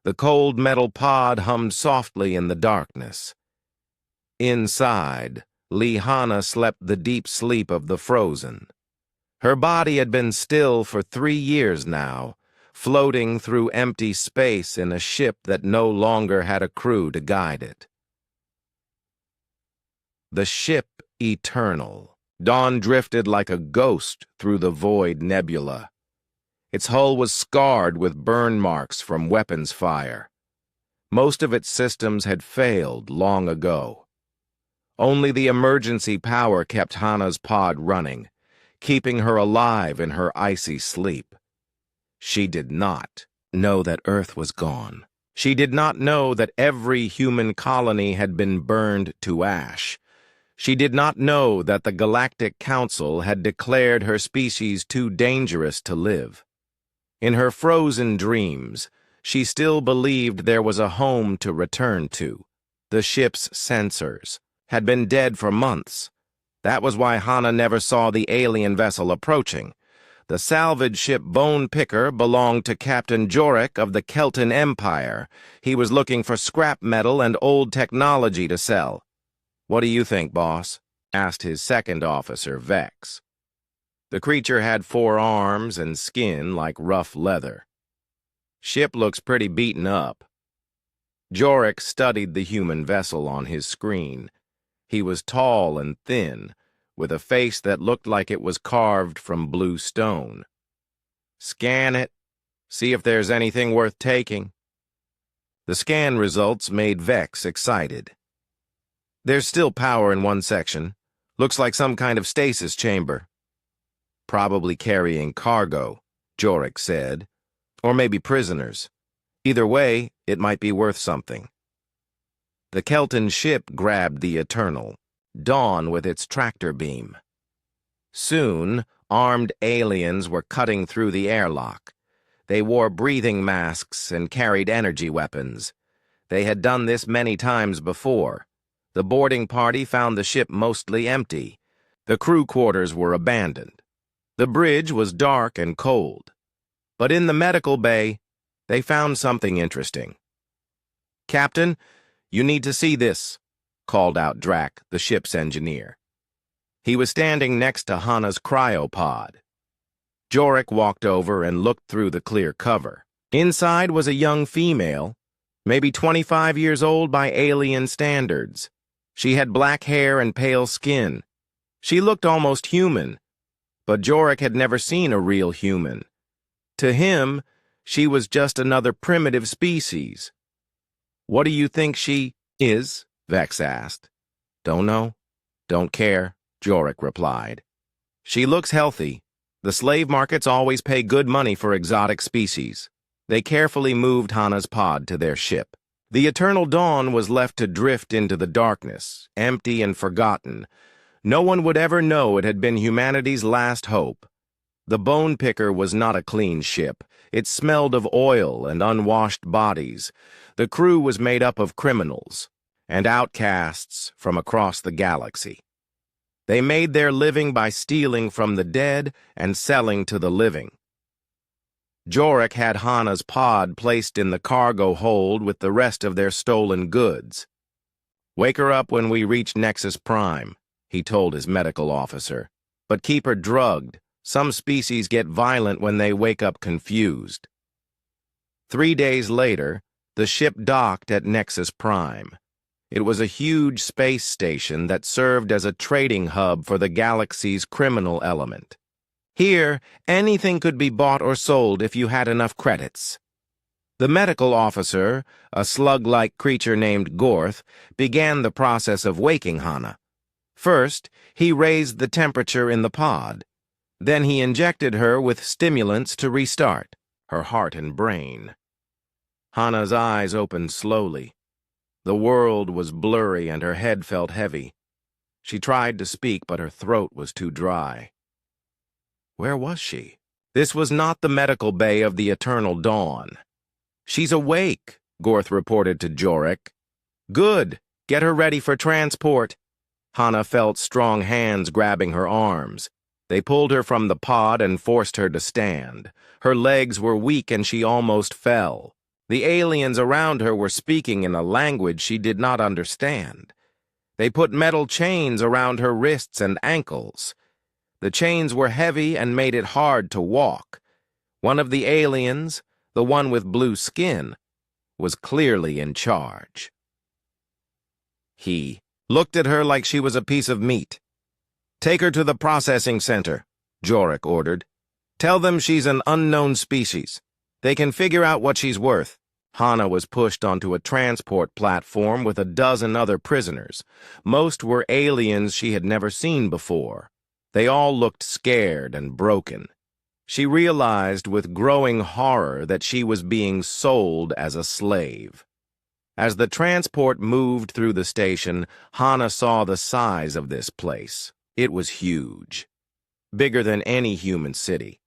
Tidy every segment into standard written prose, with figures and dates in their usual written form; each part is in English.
The cold metal pod hummed softly in the darkness. Inside, Lihana slept the deep sleep of the frozen. Her body had been still for 3 years now, floating through empty space in a ship that no longer had a crew to guide it. The ship eternal. Dawn drifted like a ghost through the void nebula. Its hull was scarred with burn marks from weapons fire. Most of its systems had failed long ago. Only the emergency power kept Hana's pod running, keeping her alive in her icy sleep. She did not know that Earth was gone. She did not know that every human colony had been burned to ash. She did not know that the Galactic Council had declared her species too dangerous to live. In her frozen dreams, she still believed there was a home to return to. The ship's sensors had been dead for months. That was why Hana never saw the alien vessel approaching. The salvage ship Bone Picker belonged to Captain Jorik of the Kelton Empire. He was looking for scrap metal and old technology to sell. "What do you think, boss?" asked his second officer, Vex. The creature had 4 arms and skin like rough leather. "Ship looks pretty beaten up." Jorik studied the human vessel on his screen. He was tall and thin, with a face that looked like it was carved from blue stone. "Scan it. See if there's anything worth taking." The scan results made Vex excited. "There's still power in one section. Looks like some kind of stasis chamber." "Probably carrying cargo," Jorik said. "Or maybe prisoners. Either way, it might be worth something." The Kelton ship grabbed the Eternal, Dawn with its tractor beam. Soon, armed aliens were cutting through the airlock. They wore breathing masks and carried energy weapons. They had done this many times before. The boarding party found the ship mostly empty. The crew quarters were abandoned. The bridge was dark and cold. But in the medical bay, they found something interesting. "Captain, you need to see this," called out Drac, the ship's engineer. He was standing next to Hana's cryopod. Jorik walked over and looked through the clear cover. Inside was a young female, maybe 25 years old by alien standards. She had black hair and pale skin. She looked almost human, but Jorik had never seen a real human. To him, she was just another primitive species. "What do you think she is?" Vex asked. "Don't know. Don't care," Jorik replied. "She looks healthy. The slave markets always pay good money for exotic species." They carefully moved Hana's pod to their ship. The Eternal Dawn was left to drift into the darkness, empty and forgotten. No one would ever know it had been humanity's last hope. The Bone Picker was not a clean ship. It smelled of oil and unwashed bodies. The crew was made up of criminals and outcasts from across the galaxy. They made their living by stealing from the dead and selling to the living. Jorik had Hana's pod placed in the cargo hold with the rest of their stolen goods. "Wake her up when we reach Nexus Prime," he told his medical officer. "But keep her drugged. Some species get violent when they wake up confused." 3 days later, the ship docked at Nexus Prime. It was a huge space station that served as a trading hub for the galaxy's criminal element. Here, anything could be bought or sold if you had enough credits. The medical officer, a slug-like creature named Gorth, began the process of waking Hana. First, he raised the temperature in the pod. Then he injected her with stimulants to restart her heart and brain. Hana's eyes opened slowly. The world was blurry and her head felt heavy. She tried to speak, but her throat was too dry. Where was she? This was not the medical bay of the Eternal Dawn. "She's awake," Gorth reported to Jorik. "Good. Get her ready for transport." Hana felt strong hands grabbing her arms. They pulled her from the pod and forced her to stand. Her legs were weak and she almost fell. The aliens around her were speaking in a language she did not understand. They put metal chains around her wrists and ankles. The chains were heavy and made it hard to walk. One of the aliens, the one with blue skin, was clearly in charge. He looked at her like she was a piece of meat. "Take her to the processing center," Jorik ordered. "Tell them she's an unknown species. They can figure out what she's worth." Hana was pushed onto a transport platform with a dozen other prisoners. Most were aliens she had never seen before. They all looked scared and broken. She realized with growing horror that she was being sold as a slave. As the transport moved through the station, Hana saw the size of this place. It was huge. Bigger than any human city.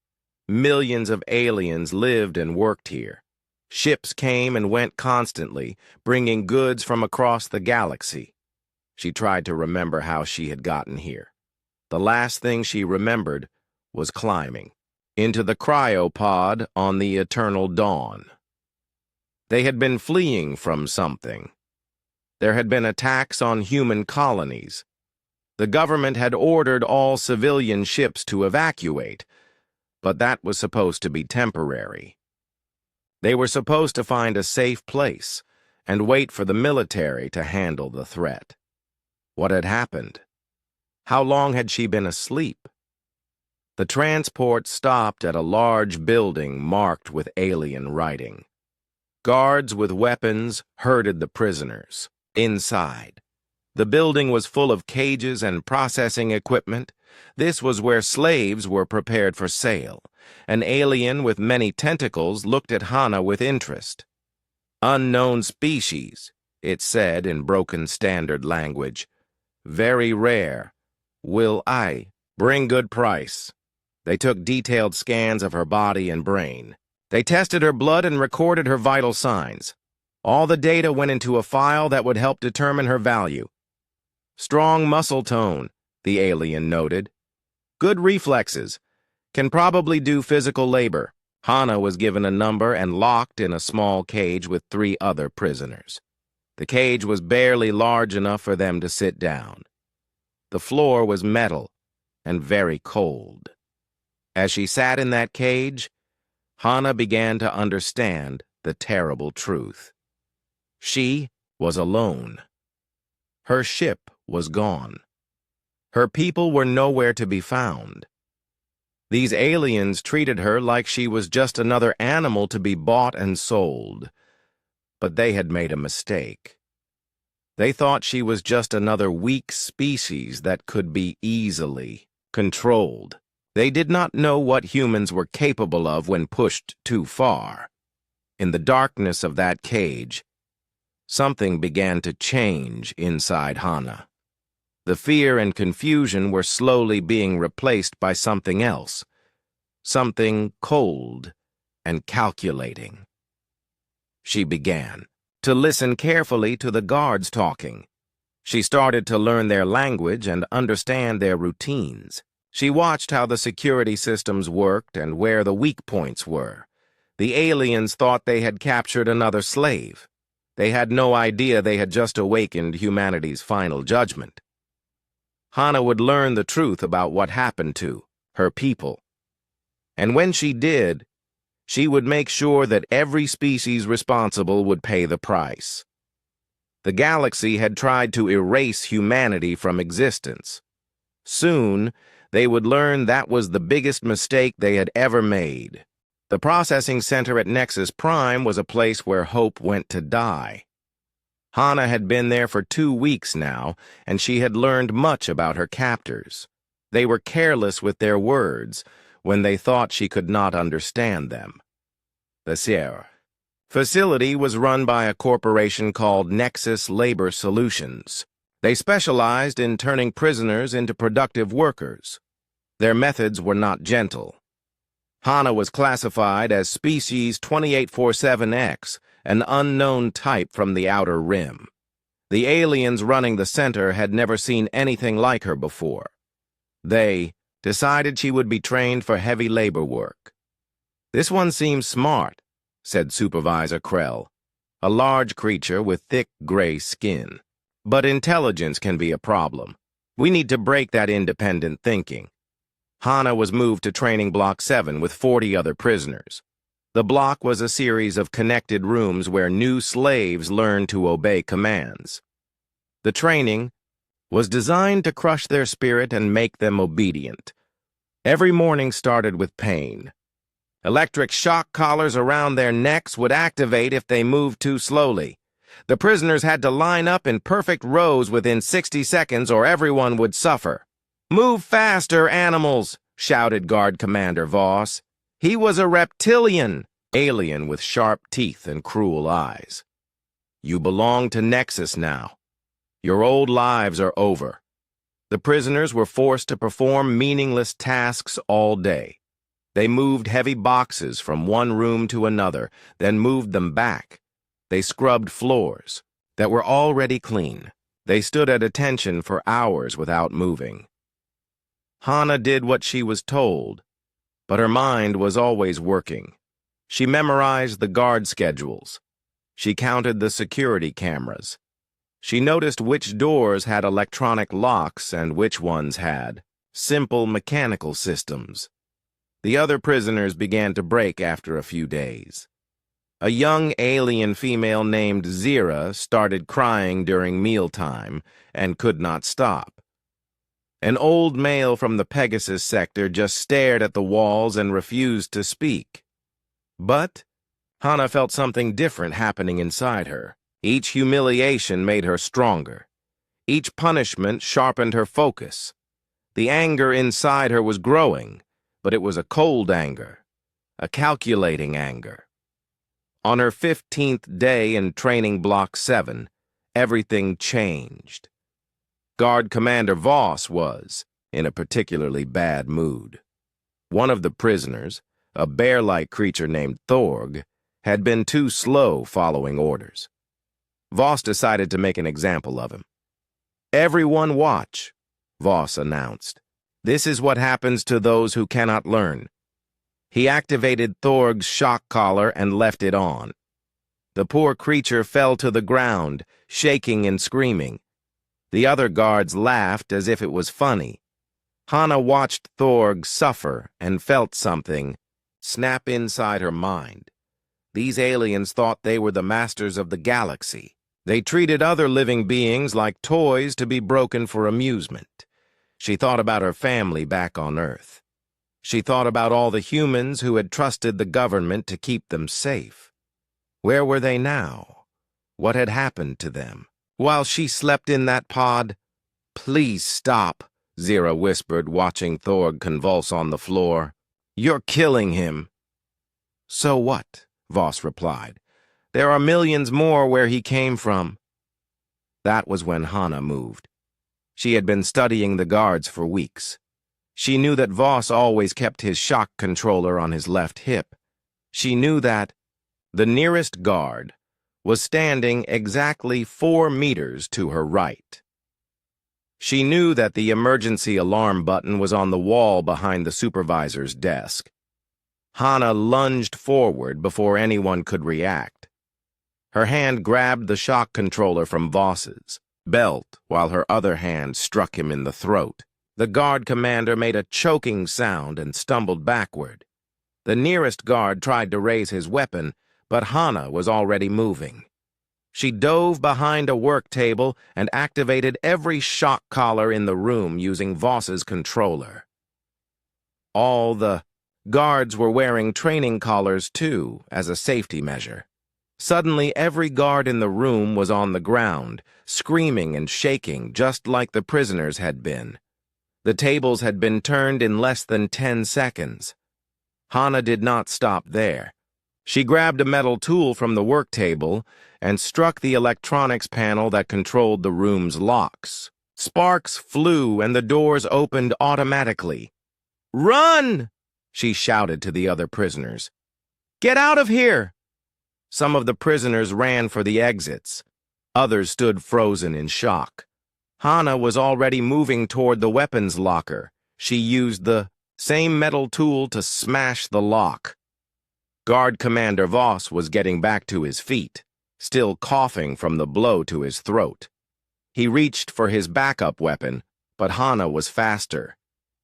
Millions of aliens lived and worked here. Ships came and went constantly, bringing goods from across the galaxy. She tried to remember how she had gotten here. The last thing she remembered was climbing into the cryopod on the Eternal Dawn. They had been fleeing from something. There had been attacks on human colonies. The government had ordered all civilian ships to evacuate, but that was supposed to be temporary. They were supposed to find a safe place and wait for the military to handle the threat. What had happened? How long had she been asleep? The transport stopped at a large building marked with alien writing. Guards with weapons herded the prisoners. Inside, the building was full of cages and processing equipment. This was where slaves were prepared for sale. An alien with many tentacles looked at Hana with interest. "Unknown species," it said in broken standard language. "Very rare. Will I bring good price." They took detailed scans of her body and brain. They tested her blood and recorded her vital signs. All the data went into a file that would help determine her value. "Strong muscle tone," the alien noted. "Good reflexes. Can probably do physical labor." Hana was given a number and locked in a small cage with 3 other prisoners. The cage was barely large enough for them to sit down. The floor was metal and very cold. As she sat in that cage, Hana began to understand the terrible truth. She was alone. Her ship was gone. Her people were nowhere to be found. These aliens treated her like she was just another animal to be bought and sold. But they had made a mistake. They thought she was just another weak species that could be easily controlled. They did not know what humans were capable of when pushed too far. In the darkness of that cage, something began to change inside Hana. The fear and confusion were slowly being replaced by something else, something cold and calculating. She began to listen carefully to the guards talking. She started to learn their language and understand their routines. She watched how the security systems worked and where the weak points were. The aliens thought they had captured another slave. They had no idea they had just awakened humanity's final judgment. Hana would learn the truth about what happened to her people. And when she did, she would make sure that every species responsible would pay the price. The galaxy had tried to erase humanity from existence. Soon, they would learn that was the biggest mistake they had ever made. The processing center at Nexus Prime was a place where hope went to die. Hana had been there for 2 weeks now, and she had learned much about her captors. They were careless with their words when they thought she could not understand them. The Sierra facility was run by a corporation called Nexus Labor Solutions. They specialized in turning prisoners into productive workers. Their methods were not gentle. Hana was classified as Species 2847X, an unknown type from the Outer Rim. The aliens running the center had never seen anything like her before. They decided she would be trained for heavy labor work. "This one seems smart," said Supervisor Krell, a large creature with thick gray skin. But intelligence can be a problem. We need to break that independent thinking. Hana was moved to Training Block 7 with 40 other prisoners. The block was a series of connected rooms where new slaves learned to obey commands. The training was designed to crush their spirit and make them obedient. Every morning started with pain. Electric shock collars around their necks would activate if they moved too slowly. The prisoners had to line up in perfect rows within 60 seconds or everyone would suffer. "Move faster, animals!" shouted Guard Commander Voss. He was a reptilian, alien with sharp teeth and cruel eyes. "You belong to Nexus now. Your old lives are over." The prisoners were forced to perform meaningless tasks all day. They moved heavy boxes from one room to another, then moved them back. They scrubbed floors that were already clean. They stood at attention for hours without moving. Hana did what she was told, but her mind was always working. She memorized the guard schedules. She counted the security cameras. She noticed which doors had electronic locks and which ones had simple mechanical systems. The other prisoners began to break after a few days. A young alien female named Zira started crying during mealtime and could not stop. An old male from the Pegasus sector just stared at the walls and refused to speak. But Hana felt something different happening inside her. Each humiliation made her stronger. Each punishment sharpened her focus. The anger inside her was growing, but it was a cold anger, a calculating anger. On her 15th day in Training Block 7, everything changed. Guard Commander Voss was in a particularly bad mood. One of the prisoners, a bear-like creature named Thorg, had been too slow following orders. Voss decided to make an example of him. "Everyone watch," Voss announced. "This is what happens to those who cannot learn." He activated Thorg's shock collar and left it on. The poor creature fell to the ground, shaking and screaming. The other guards laughed as if it was funny. Hana watched Thorg suffer and felt something snap inside her mind. These aliens thought they were the masters of the galaxy. They treated other living beings like toys to be broken for amusement. She thought about her family back on Earth. She thought about all the humans who had trusted the government to keep them safe. Where were they now? What had happened to them? While she slept in that pod? "Please stop," Zira whispered, watching Thorg convulse on the floor. "You're killing him." "So what?" Voss replied. "There are millions more where he came from." That was when Hana moved. She had been studying the guards for weeks. She knew that Voss always kept his shock controller on his left hip. She knew that the nearest guard was standing exactly 4 meters to her right. She knew that the emergency alarm button was on the wall behind the supervisor's desk. Hana lunged forward before anyone could react. Her hand grabbed the shock controller from Voss's belt while her other hand struck him in the throat. The guard commander made a choking sound and stumbled backward. The nearest guard tried to raise his weapon, but Hana was already moving. She dove behind a work table and activated every shock collar in the room using Voss's controller. All the guards were wearing training collars too, as a safety measure. Suddenly, every guard in the room was on the ground, screaming and shaking just like the prisoners had been. The tables had been turned in less than 10 seconds. Hana did not stop there. She grabbed a metal tool from the work table and struck the electronics panel that controlled the room's locks. Sparks flew and the doors opened automatically. "Run!" she shouted to the other prisoners. "Get out of here!" Some of the prisoners ran for the exits. Others stood frozen in shock. Hana was already moving toward the weapons locker. She used the same metal tool to smash the lock. Guard Commander Voss was getting back to his feet, still coughing from the blow to his throat. He reached for his backup weapon, but Hana was faster.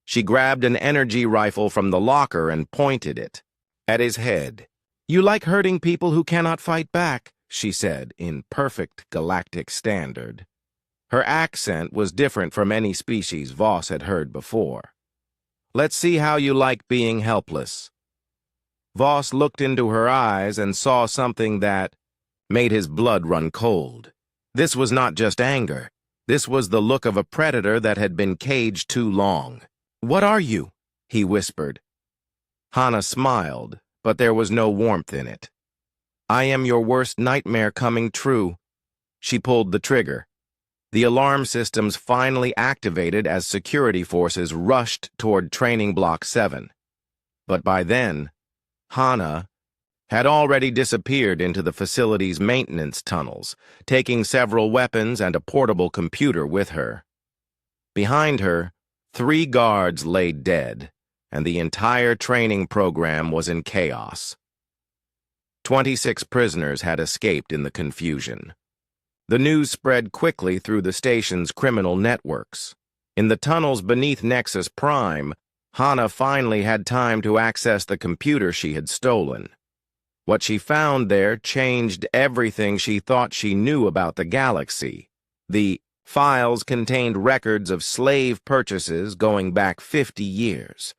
She grabbed an energy rifle from the locker and pointed it at his head. "You like hurting people who cannot fight back," she said in perfect galactic standard. Her accent was different from any species Voss had heard before. "Let's see how you like being helpless." Voss looked into her eyes and saw something that made his blood run cold. This was not just anger. This was the look of a predator that had been caged too long. "What are you?" he whispered. Hana smiled, but there was no warmth in it. "I am your worst nightmare coming true." She pulled the trigger. The alarm systems finally activated as security forces rushed toward Training Block 7. But by then, Hana had already disappeared into the facility's maintenance tunnels, taking several weapons and a portable computer with her. Behind her, 3 guards lay dead, and the entire training program was in chaos. 26 prisoners had escaped in the confusion. The news spread quickly through the station's criminal networks. In the tunnels beneath Nexus Prime, Hana finally had time to access the computer she had stolen. What she found there changed everything she thought she knew about the galaxy. The files contained records of slave purchases going back 50 years.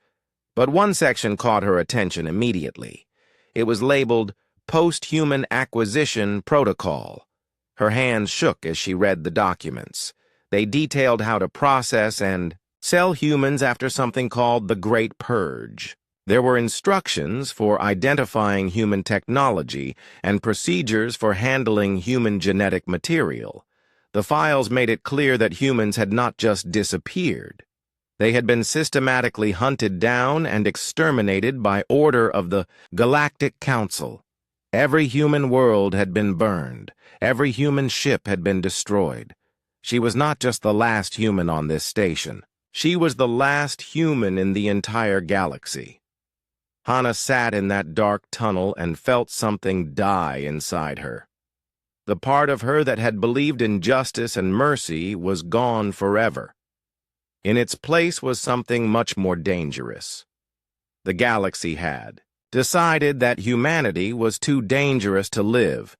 But one section caught her attention immediately. It was labeled Post-Human Acquisition Protocol. Her hands shook as she read the documents. They detailed how to process and sell humans after something called the Great Purge. There were instructions for identifying human technology and procedures for handling human genetic material. The files made it clear that humans had not just disappeared. They had been systematically hunted down and exterminated by order of the Galactic Council. Every human world had been burned. Every human ship had been destroyed. She was not just the last human on this station. She was the last human in the entire galaxy. Hana sat in that dark tunnel and felt something die inside her. The part of her that had believed in justice and mercy was gone forever. In its place was something much more dangerous. The galaxy had decided that humanity was too dangerous to live.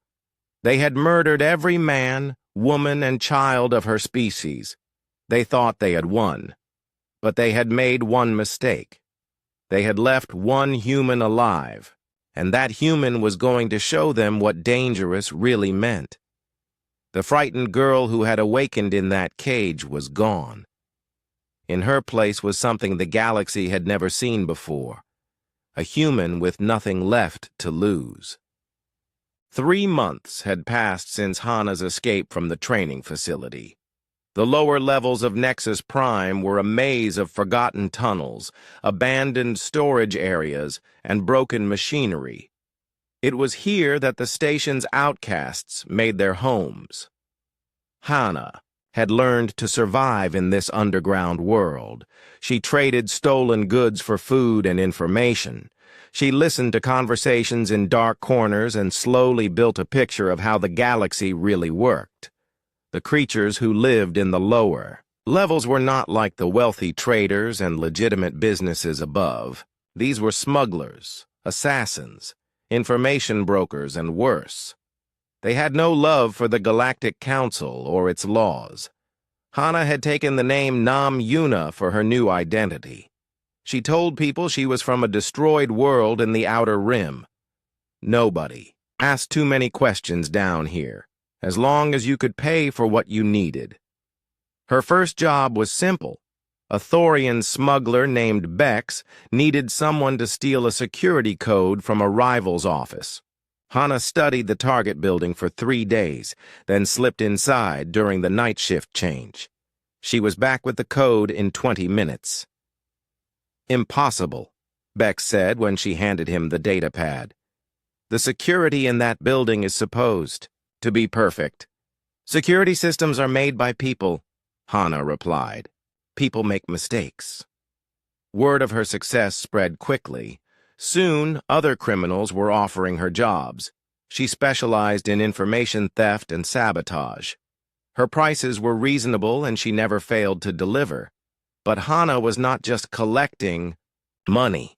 They had murdered every man, woman, and child of her species. They thought they had won. But they had made one mistake. They had left one human alive, and that human was going to show them what dangerous really meant. The frightened girl who had awakened in that cage was gone. In her place was something the galaxy had never seen before, a human with nothing left to lose. 3 months had passed since Hana's escape from the training facility. The lower levels of Nexus Prime were a maze of forgotten tunnels, abandoned storage areas, and broken machinery. It was here that the station's outcasts made their homes. Hana had learned to survive in this underground world. She traded stolen goods for food and information. She listened to conversations in dark corners and slowly built a picture of how the galaxy really worked. The creatures who lived in the lower levels were not like the wealthy traders and legitimate businesses above. These were smugglers, assassins, information brokers, and worse. They had no love for the Galactic Council or its laws. Hana had taken the name Nam Yuna for her new identity. She told people she was from a destroyed world in the Outer Rim. Nobody asked too many questions down here, as long as you could pay for what you needed. Her first job was simple. A Thorian smuggler named Bex needed someone to steal a security code from a rival's office. Hana studied the target building for 3 days, then slipped inside during the night shift change. She was back with the code in 20 minutes. "Impossible," Bex said when she handed him the data pad. "The security in that building is supposed to be perfect. Security systems are made by people," Hana replied. "People make mistakes." Word of her success spread quickly. Soon, other criminals were offering her jobs. She specialized in information theft and sabotage. Her prices were reasonable and she never failed to deliver. But Hana was not just collecting money.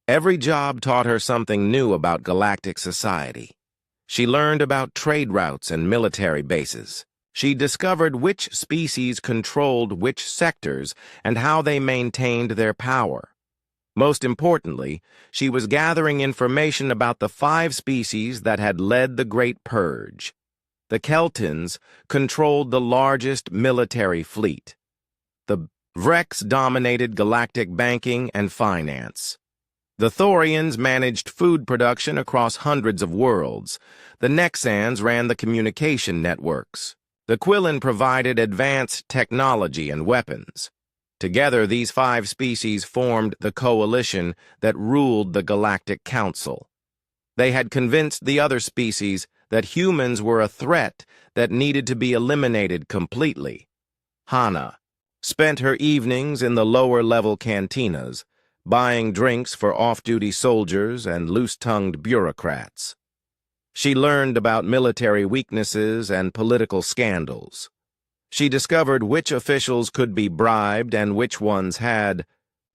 Every job taught her something new about galactic society. She learned about trade routes and military bases. She discovered which species controlled which sectors and how they maintained their power. Most importantly, she was gathering information about the 5 species that had led the Great Purge. The Keltons controlled the largest military fleet. The Vrex dominated galactic banking and finance. The Thorians managed food production across hundreds of worlds. The Nexans ran the communication networks. The Quillen provided advanced technology and weapons. Together, these 5 species formed the coalition that ruled the Galactic Council. They had convinced the other species that humans were a threat that needed to be eliminated completely. Hana spent her evenings in the lower-level cantinas, buying drinks for off-duty soldiers and loose-tongued bureaucrats. She learned about military weaknesses and political scandals. She discovered which officials could be bribed and which ones had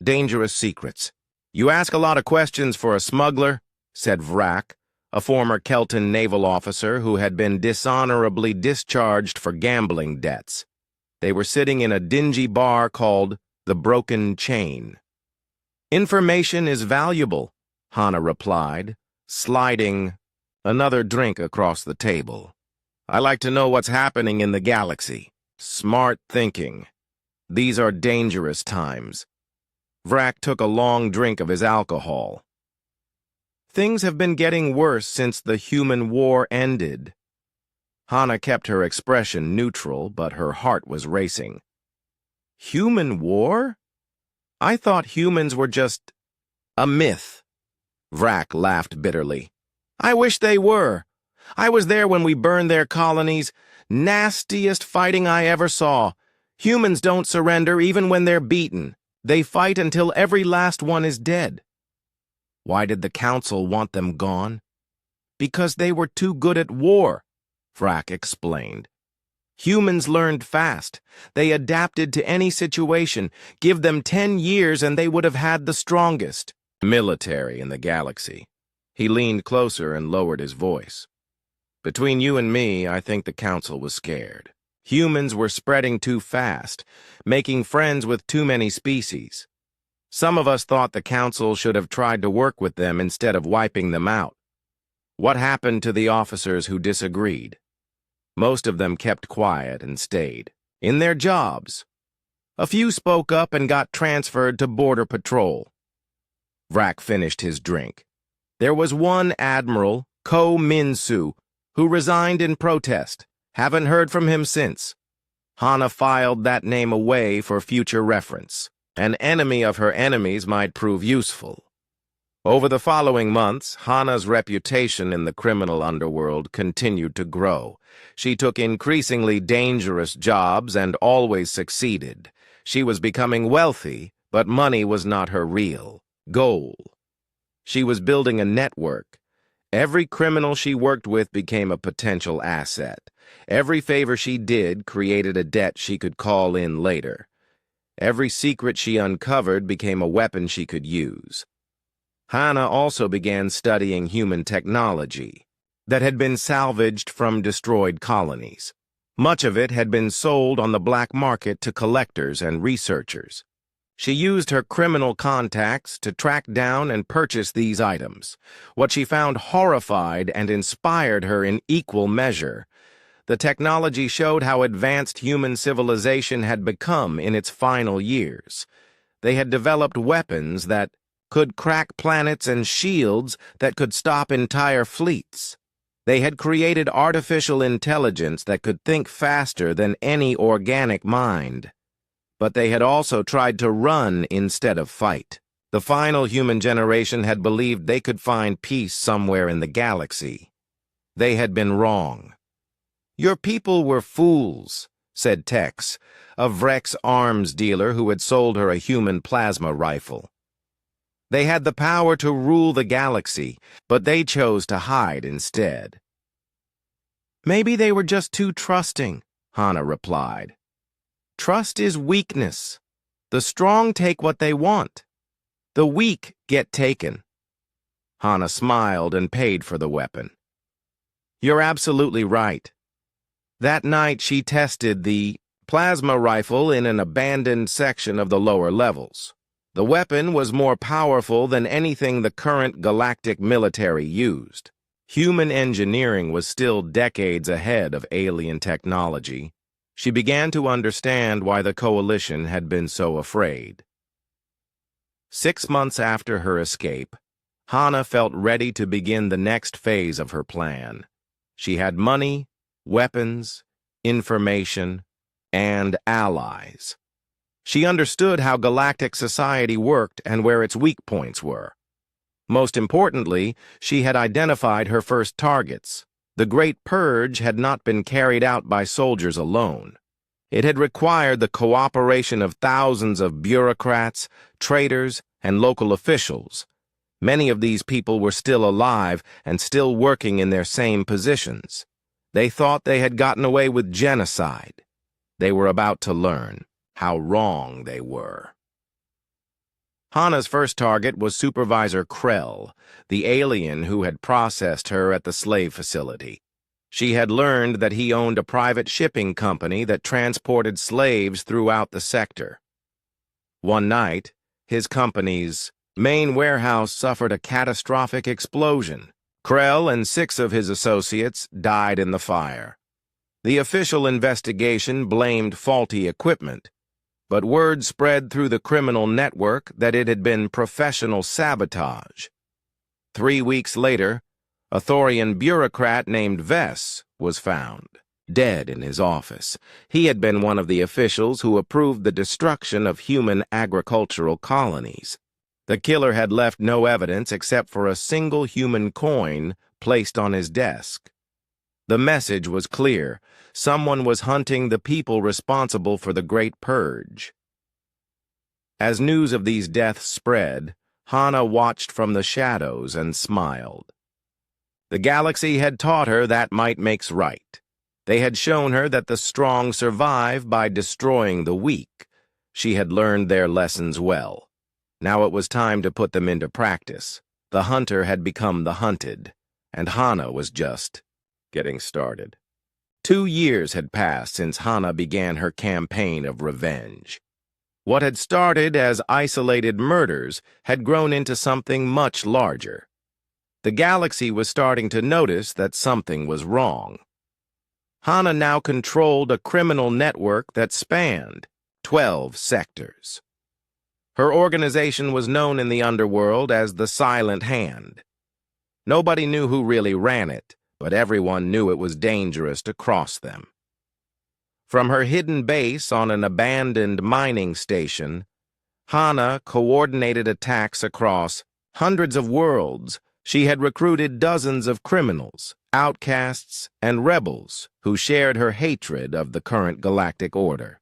dangerous secrets. "You ask a lot of questions for a smuggler," said Vrak, a former Kelton naval officer who had been dishonorably discharged for gambling debts. They were sitting in a dingy bar called the Broken Chain. "Information is valuable," Hana replied, sliding another drink across the table. "I like to know what's happening in the galaxy." Smart thinking. These are dangerous times. Vrak took a long drink of his alcohol. Things have been getting worse since the human war ended. Hana kept her expression neutral, but her heart was racing. Human war? I thought humans were just a myth. Vrak laughed bitterly. I wish they were. I was there when we burned their colonies. Nastiest fighting I ever saw. Humans don't surrender even when they're beaten. They fight until every last one is dead. Why did the Council want them gone? Because they were too good at war, Vrak explained. Humans learned fast. They adapted to any situation. Give them 10 years and they would have had the strongest military in the galaxy. He leaned closer and lowered his voice. Between you and me, I think the Council was scared. Humans were spreading too fast, making friends with too many species. Some of us thought the Council should have tried to work with them instead of wiping them out. What happened to the officers who disagreed? Most of them kept quiet and stayed in their jobs. A few spoke up and got transferred to Border Patrol. Vrak finished his drink. There was one Admiral, Ko Min-su, who resigned in protest. Haven't heard from him since. Hana filed that name away for future reference. An enemy of her enemies might prove useful. Over the following months, Hana's reputation in the criminal underworld continued to grow. She took increasingly dangerous jobs and always succeeded. She was becoming wealthy, but money was not her real goal. She was building a network. Every criminal she worked with became a potential asset. Every favor she did created a debt she could call in later. Every secret she uncovered became a weapon she could use. Hana also began studying human technology that had been salvaged from destroyed colonies. Much of it had been sold on the black market to collectors and researchers. She used her criminal contacts to track down and purchase these items. What she found horrified and inspired her in equal measure. The technology showed how advanced human civilization had become in its final years. They had developed weapons that could crack planets and shields that could stop entire fleets. They had created artificial intelligence that could think faster than any organic mind. But they had also tried to run instead of fight. The final human generation had believed they could find peace somewhere in the galaxy. They had been wrong. Your people were fools, said Tex, a Vrex arms dealer who had sold her a human plasma rifle. They had the power to rule the galaxy, but they chose to hide instead. Maybe they were just too trusting, Hana replied. Trust is weakness. The strong take what they want. The weak get taken. Hana smiled and paid for the weapon. You're absolutely right. That night she tested the plasma rifle in an abandoned section of the lower levels. The weapon was more powerful than anything the current galactic military used. Human engineering was still decades ahead of alien technology. She began to understand why the Coalition had been so afraid. 6 months after her escape, Hana felt ready to begin the next phase of her plan. She had money, weapons, information, and allies. She understood how galactic society worked and where its weak points were. Most importantly, she had identified her first targets. The Great Purge had not been carried out by soldiers alone. It had required the cooperation of thousands of bureaucrats, traitors, and local officials. Many of these people were still alive and still working in their same positions. They thought they had gotten away with genocide. They were about to learn how wrong they were. Hana's first target was Supervisor Krell, the alien who had processed her at the slave facility. She had learned that he owned a private shipping company that transported slaves throughout the sector. One night, his company's main warehouse suffered a catastrophic explosion. Krell and 6 of his associates died in the fire. The official investigation blamed faulty equipment, but word spread through the criminal network that it had been professional sabotage. 3 weeks later, a Thorian bureaucrat named Vess was found, dead in his office. He had been one of the officials who approved the destruction of human agricultural colonies. The killer had left no evidence except for a single human coin placed on his desk. The message was clear. Someone was hunting the people responsible for the Great Purge. As news of these deaths spread, Hana watched from the shadows and smiled. The galaxy had taught her that might makes right. They had shown her that the strong survive by destroying the weak. She had learned their lessons well. Now it was time to put them into practice. The hunter had become the hunted, and Hana was just getting started. 2 years had passed since Hana began her campaign of revenge. What had started as isolated murders had grown into something much larger. The galaxy was starting to notice that something was wrong. Hana now controlled a criminal network that spanned 12 sectors. Her organization was known in the underworld as the Silent Hand. Nobody knew who really ran it, but everyone knew it was dangerous to cross them. From her hidden base on an abandoned mining station, Hana coordinated attacks across hundreds of worlds. She had recruited dozens of criminals, outcasts, and rebels who shared her hatred of the current galactic order.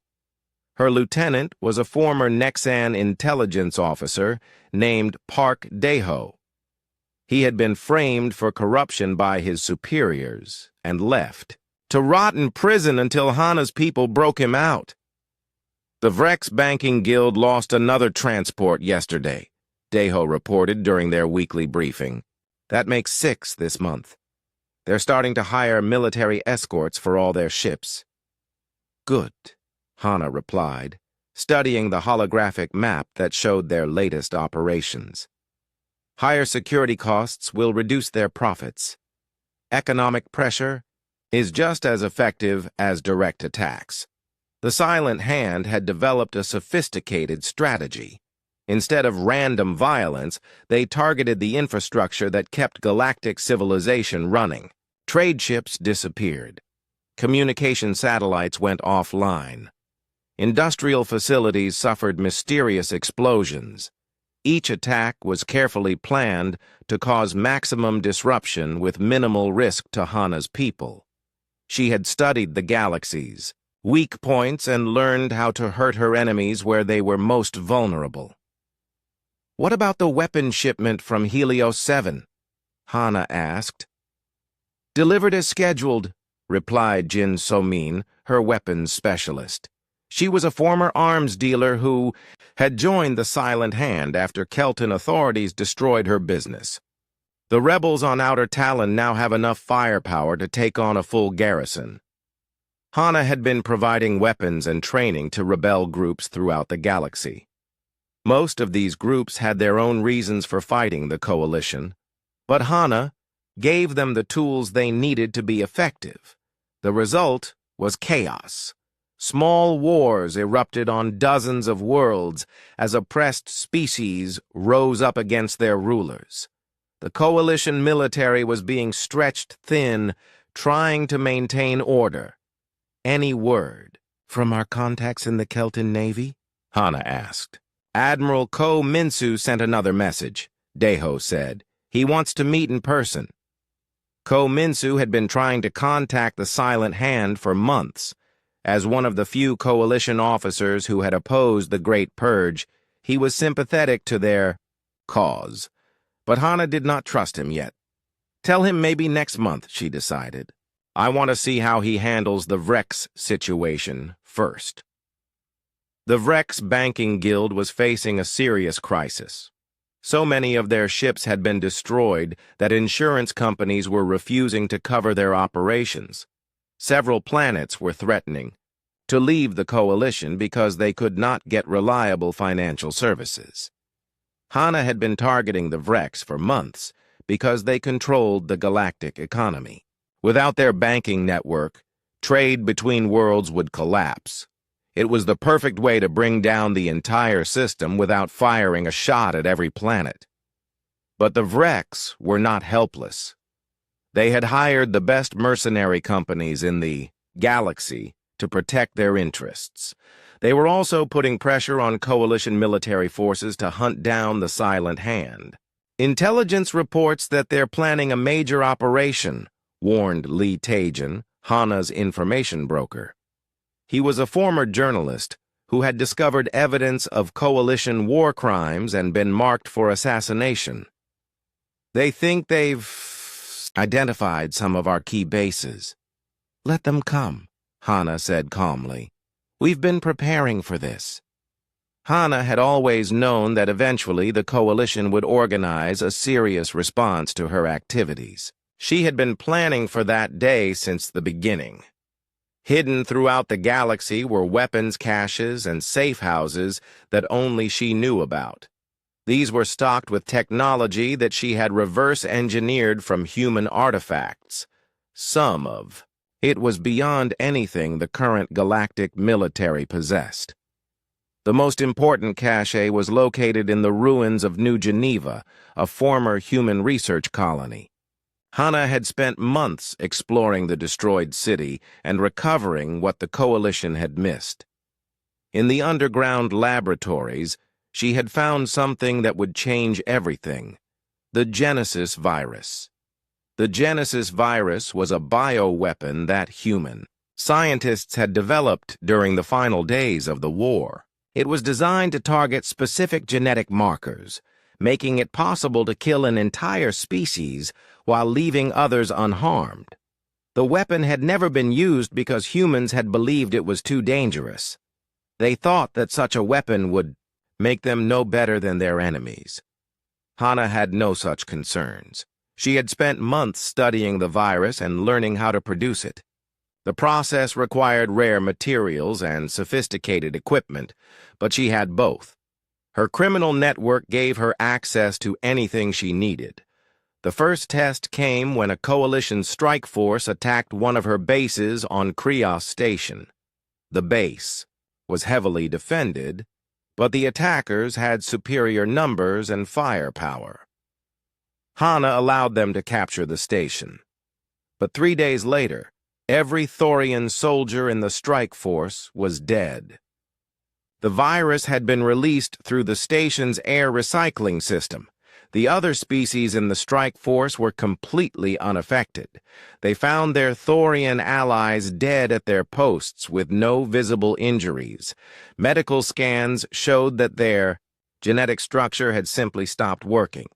Her lieutenant was a former Nexan intelligence officer named Park Deho. He had been framed for corruption by his superiors and left to rot in prison until Hana's people broke him out. The Vrex Banking Guild lost another transport yesterday, Deho reported during their weekly briefing. That makes 6 this month. They're starting to hire military escorts for all their ships. Good, Hana replied, studying the holographic map that showed their latest operations. Higher security costs will reduce their profits. Economic pressure is just as effective as direct attacks. The Silent Hand had developed a sophisticated strategy. Instead of random violence, they targeted the infrastructure that kept galactic civilization running. Trade ships disappeared. Communication satellites went offline. Industrial facilities suffered mysterious explosions. Each attack was carefully planned to cause maximum disruption with minimal risk to Hana's people. She had studied the galaxies, weak points, and learned how to hurt her enemies where they were most vulnerable. What about the weapon shipment from Helios 7? Hana asked. Delivered as scheduled, replied Jin So-min, her weapons specialist. She was a former arms dealer who had joined the Silent Hand after Kelton authorities destroyed her business. The rebels on Outer Talon now have enough firepower to take on a full garrison. Hana had been providing weapons and training to rebel groups throughout the galaxy. Most of these groups had their own reasons for fighting the Coalition, but Hana gave them the tools they needed to be effective. The result was chaos. Small wars erupted on dozens of worlds as oppressed species rose up against their rulers. The Coalition military was being stretched thin, trying to maintain order. Any word from our contacts in the Kelton Navy? Hana asked. Admiral Ko Minsu sent another message, Deho said. He wants to meet in person. Ko Minsu had been trying to contact the Silent Hand for months. As one of the few Coalition officers who had opposed the Great Purge, he was sympathetic to their cause. But Hana did not trust him yet. Tell him maybe next month, she decided. I want to see how he handles the Vrex situation first. The Vrex banking guild was facing a serious crisis. So many of their ships had been destroyed that insurance companies were refusing to cover their operations. Several planets were threatening to leave the Coalition because they could not get reliable financial services. Hana had been targeting the Vrex for months because they controlled the galactic economy. Without their banking network, trade between worlds would collapse. It was the perfect way to bring down the entire system without firing a shot at every planet. But the Vrex were not helpless. They had hired the best mercenary companies in the galaxy to protect their interests. They were also putting pressure on Coalition military forces to hunt down the Silent Hand. Intelligence reports that they're planning a major operation, warned Lee Tajan, Hana's information broker. He was a former journalist who had discovered evidence of Coalition war crimes and been marked for assassination. They think they've identified some of our key bases. Let them come, Hana said calmly. We've been preparing for this. Hana had always known that eventually the Coalition would organize a serious response to her activities. She had been planning for that day since the beginning. Hidden throughout the galaxy were weapons caches and safe houses that only she knew about. These were stocked with technology that she had reverse-engineered from human artifacts. It was beyond anything the current galactic military possessed. The most important cache was located in the ruins of New Geneva, a former human research colony. Hana had spent months exploring the destroyed city and recovering what the Coalition had missed. In the underground laboratories, she had found something that would change everything: the Genesis virus. The Genesis virus was a bioweapon that human scientists had developed during the final days of the war. It was designed to target specific genetic markers, making it possible to kill an entire species while leaving others unharmed. The weapon had never been used because humans had believed it was too dangerous. They thought that such a weapon would make them no better than their enemies. Hana had no such concerns. She had spent months studying the virus and learning how to produce it. The process required rare materials and sophisticated equipment, but she had both. Her criminal network gave her access to anything she needed. The first test came when a Coalition strike force attacked one of her bases on Krios Station. The base was heavily defended, but the attackers had superior numbers and firepower. Hana allowed them to capture the station. But 3 days later, every Thorian soldier in the strike force was dead. The virus had been released through the station's air recycling system. The other species in the strike force were completely unaffected. They found their Thorian allies dead at their posts with no visible injuries. Medical scans showed that their Genetic structure had simply stopped working.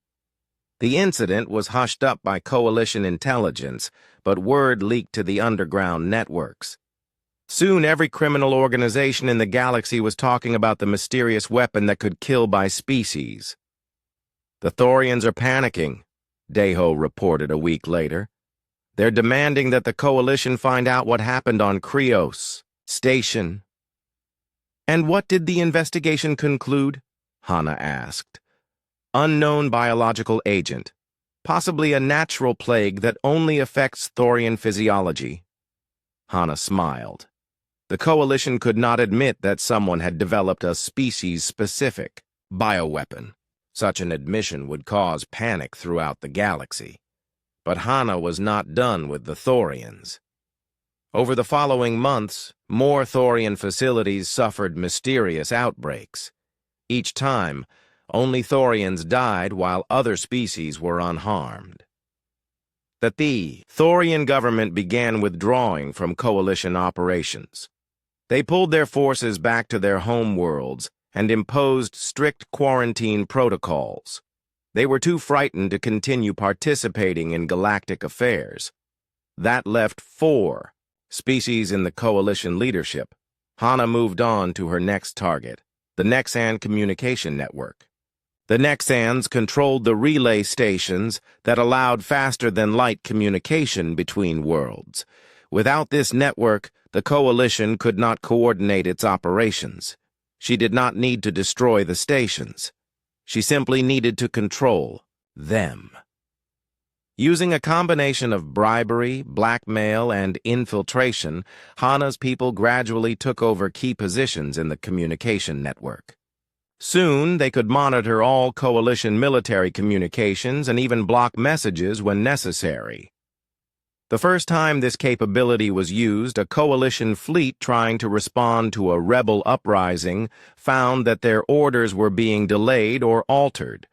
The incident was hushed up by Coalition intelligence, but word leaked to the underground networks. Soon every criminal organization in the galaxy was talking about the mysterious weapon that could kill by species. "The Thorians are panicking," Deho reported a week later. "They're demanding that the Coalition find out what happened on Krios Station." "And what did the investigation conclude?" Hana asked. "Unknown biological agent, possibly a natural plague that only affects Thorian physiology." Hana smiled. The Coalition could not admit that someone had developed a species-specific bioweapon. Such an admission would cause panic throughout the galaxy. But Hana was not done with the Thorians. Over the following months, more Thorian facilities suffered mysterious outbreaks. Each time, only Thorians died while other species were unharmed. The Thorian government began withdrawing from Coalition operations. They pulled their forces back to their home worlds and imposed strict quarantine protocols. They were too frightened to continue participating in galactic affairs. That left 4 species in the Coalition leadership. Hana moved on to her next target, the Nexan communication network. The Nexans controlled the relay stations that allowed faster-than-light communication between worlds. Without this network, the Coalition could not coordinate its operations. She did not need to destroy the stations. She simply needed to control them. Using a combination of bribery, blackmail, and infiltration, Hana's people gradually took over key positions in the communication network. Soon, they could monitor all Coalition military communications and even block messages when necessary. The first time this capability was used, a Coalition fleet trying to respond to a rebel uprising found that their orders were being delayed or altered.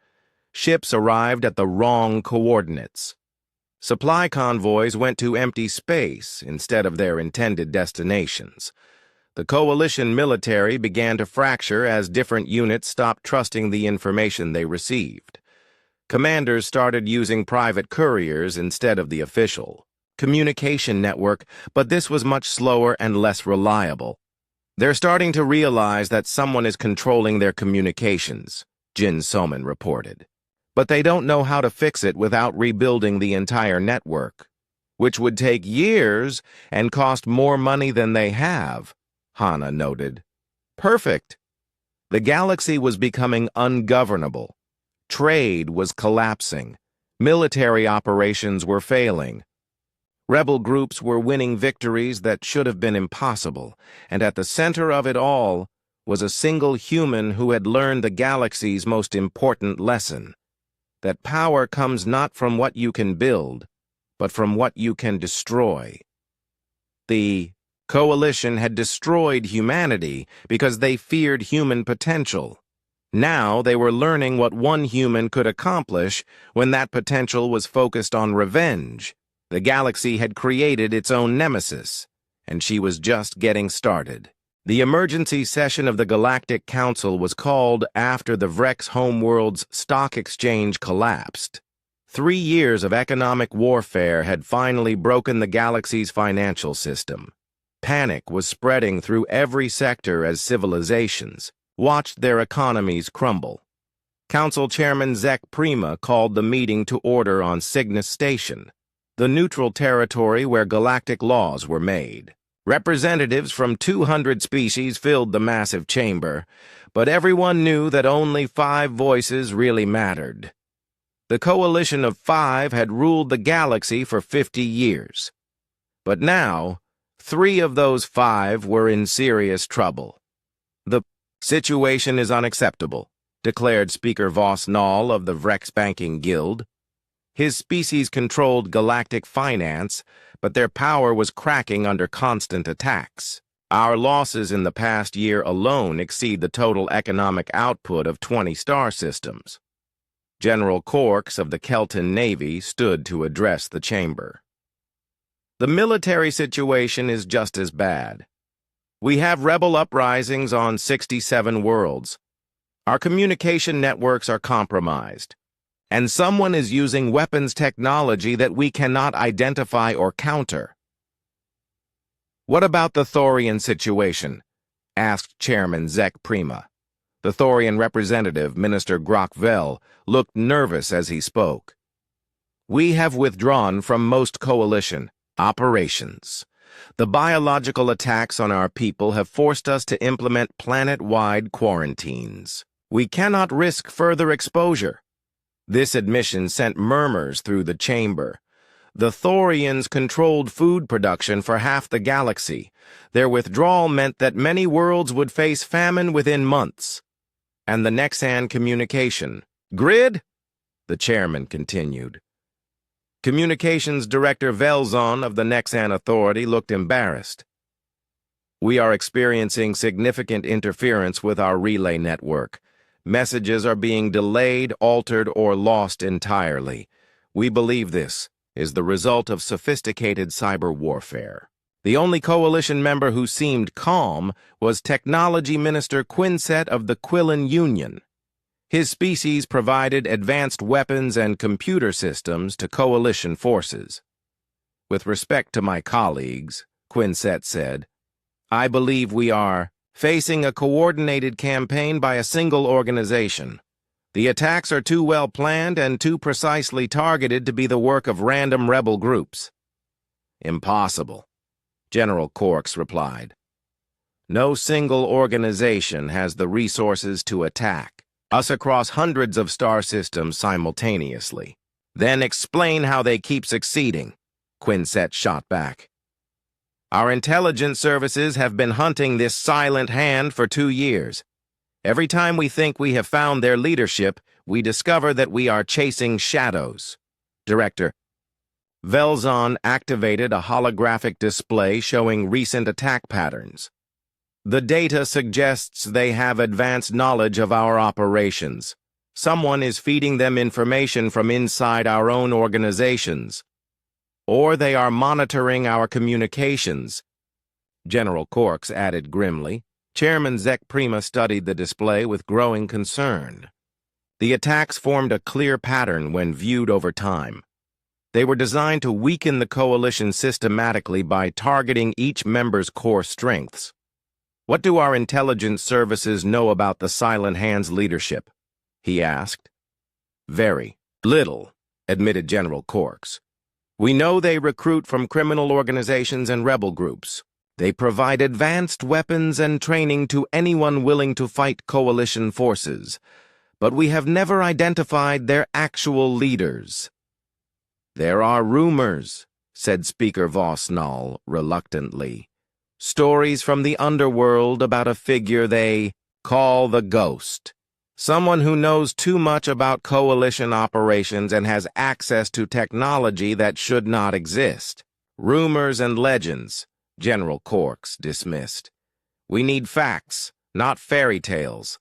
Ships arrived at the wrong coordinates. Supply convoys went to empty space instead of their intended destinations. The Coalition military began to fracture as different units stopped trusting the information they received. Commanders started using private couriers instead of the official communication network, but this was much slower and less reliable. "They're starting to realize that someone is controlling their communications," Jin Soman reported. "But they don't know how to fix it without rebuilding the entire network, which would take years and cost more money than they have," Hana noted. Perfect. The galaxy was becoming ungovernable. Trade was collapsing. Military operations were failing. Rebel groups were winning victories that should have been impossible, and at the center of it all was a single human who had learned the galaxy's most important lesson: that power comes not from what you can build, but from what you can destroy. The Coalition had destroyed humanity because they feared human potential. Now they were learning what one human could accomplish when that potential was focused on revenge. The galaxy had created its own nemesis, and she was just getting started. The emergency session of the Galactic Council was called after the Vrex homeworld's stock exchange collapsed. 3 years of economic warfare had finally broken the galaxy's financial system. Panic was spreading through every sector as civilizations watched their economies crumble. Council Chairman Zek Prima called the meeting to order on Cygnus Station, the neutral territory where galactic laws were made. Representatives from 200 species filled the massive chamber, but everyone knew that only 5 voices really mattered. The Coalition of 5 had ruled the galaxy for 50 years. But now, 3 of those 5 were in serious trouble. "The situation is unacceptable," declared Speaker Voss Null of the Vrex Banking Guild. His species controlled galactic finance, but their power was cracking under constant attacks. "Our losses in the past year alone exceed the total economic output of 20 star systems." General Corks of the Kelton Navy stood to address the chamber. "The military situation is just as bad. We have rebel uprisings on 67 worlds. Our communication networks are compromised, and someone is using weapons technology that we cannot identify or counter. What about the Thorian situation? Asked Chairman Zek Prima. The Thorian representative, Minister Grokvel, looked nervous as he spoke. We have withdrawn from most coalition operations. The biological attacks on our people have forced us to implement planet-wide quarantines. We cannot risk further exposure. This admission sent murmurs through the chamber. The Thorians controlled food production for half the galaxy. Their withdrawal meant that many worlds would face famine within months. And the Nexan communication grid? The chairman continued. Communications Director Velzon of the Nexan Authority looked embarrassed. We are experiencing significant interference with our relay network. Messages are being delayed, altered, or lost entirely. We believe this is the result of sophisticated cyber warfare. The only coalition member who seemed calm was Technology Minister Quinset of the Quillen Union. His species provided advanced weapons and computer systems to coalition forces. With respect to my colleagues, Quinset said, I believe we are facing a coordinated campaign by a single organization. The attacks are too well planned and too precisely targeted to be the work of random rebel groups. Impossible, General Corks replied. No single organization has the resources to attack us across hundreds of star systems simultaneously. Then explain how they keep succeeding, Quinset shot back. Our intelligence services have been hunting this silent hand for 2 years. Every time we think we have found their leadership, we discover that we are chasing shadows. Director Velzon activated a holographic display showing recent attack patterns. The data suggests they have advanced knowledge of our operations. Someone is feeding them information from inside our own organizations. Or they are monitoring our communications. General Corks added grimly. Chairman Zek Prima studied the display with growing concern. The attacks formed a clear pattern when viewed over time. They were designed to weaken the coalition systematically by targeting each member's core strengths. What do our intelligence services know about the Silent Hand's leadership? He asked. Very little, admitted General Corks. We know they recruit from criminal organizations and rebel groups. They provide advanced weapons and training to anyone willing to fight coalition forces, but we have never identified their actual leaders. There are rumors, said Speaker Vosnall reluctantly. Stories from the underworld about a figure they call the Ghost. Someone who knows too much about coalition operations and has access to technology that should not exist. Rumors and legends, General Corks dismissed. We need facts, not fairy tales.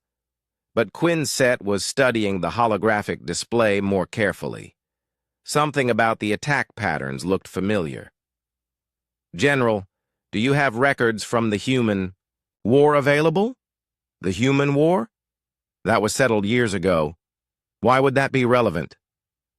But Quinset was studying the holographic display more carefully. Something about the attack patterns looked familiar. General, do you have records from the human war available? The human war? That was settled years ago. Why would that be relevant?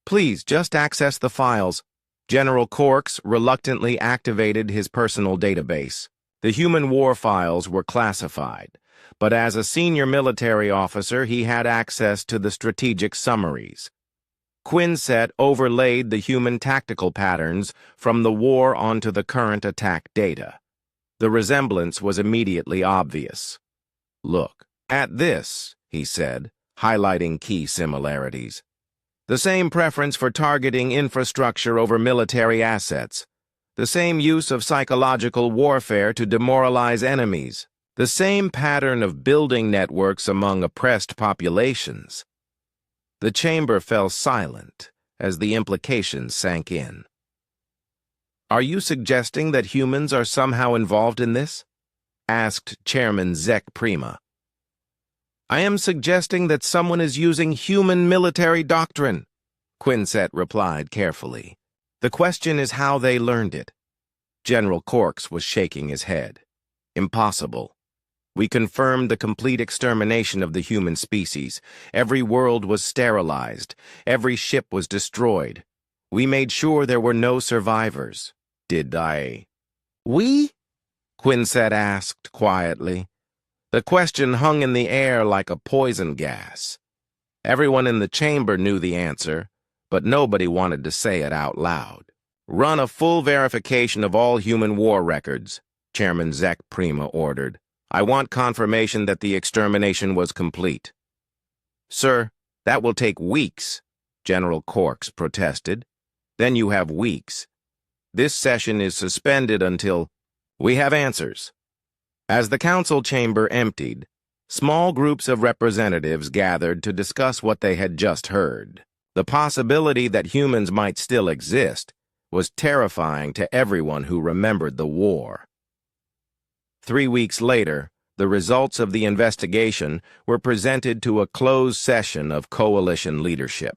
Please, just access the files. General Corks reluctantly activated his personal database. The human war files were classified, but as a senior military officer, he had access to the strategic summaries. Quinset overlaid the human tactical patterns from the war onto the current attack data. The resemblance was immediately obvious. Look at this, he said, highlighting key similarities. The same preference for targeting infrastructure over military assets. The same use of psychological warfare to demoralize enemies. The same pattern of building networks among oppressed populations. The chamber fell silent as the implications sank in. Are you suggesting that humans are somehow involved in this? Asked Chairman Zek Prima. I am suggesting that someone is using human military doctrine, Quinset replied carefully. The question is how they learned it. General Corks was shaking his head. Impossible. We confirmed the complete extermination of the human species. Every world was sterilized. Every ship was destroyed. We made sure there were no survivors. Did I? We? Quinset asked quietly. The question hung in the air like a poison gas. Everyone in the chamber knew the answer, but nobody wanted to say it out loud. Run a full verification of all human war records, Chairman Zek Prima ordered. I want confirmation that the extermination was complete. Sir, that will take weeks, General Corks protested. Then you have weeks. This session is suspended until we have answers. As the council chamber emptied, small groups of representatives gathered to discuss what they had just heard. The possibility that humans might still exist was terrifying to everyone who remembered the war. 3 weeks later, the results of the investigation were presented to a closed session of coalition leadership.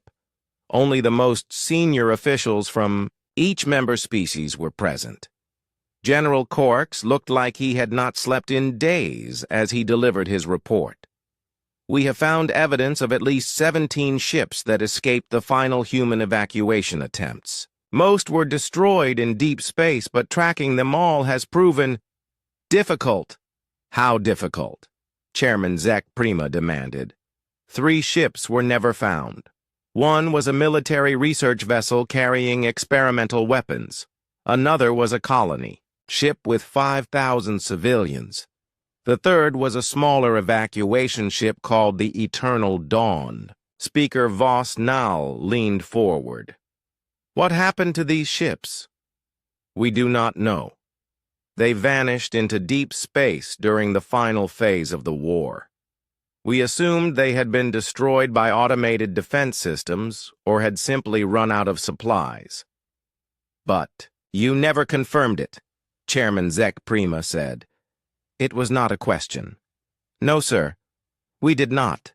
Only the most senior officials from each member species were present. General Corks looked like he had not slept in days as he delivered his report. We have found evidence of at least 17 ships that escaped the final human evacuation attempts. Most were destroyed in deep space, but tracking them all has proven difficult. How difficult? Chairman Zek Prima demanded. 3 ships were never found. One was a military research vessel carrying experimental weapons. Another was a colony ship with 5,000 civilians. The third was a smaller evacuation ship called the Eternal Dawn. Speaker Voss Nal leaned forward. What happened to these ships? We do not know. They vanished into deep space during the final phase of the war. We assumed they had been destroyed by automated defense systems or had simply run out of supplies. But you never confirmed it, Chairman Zek Prima said. It was not a question. No, sir, we did not.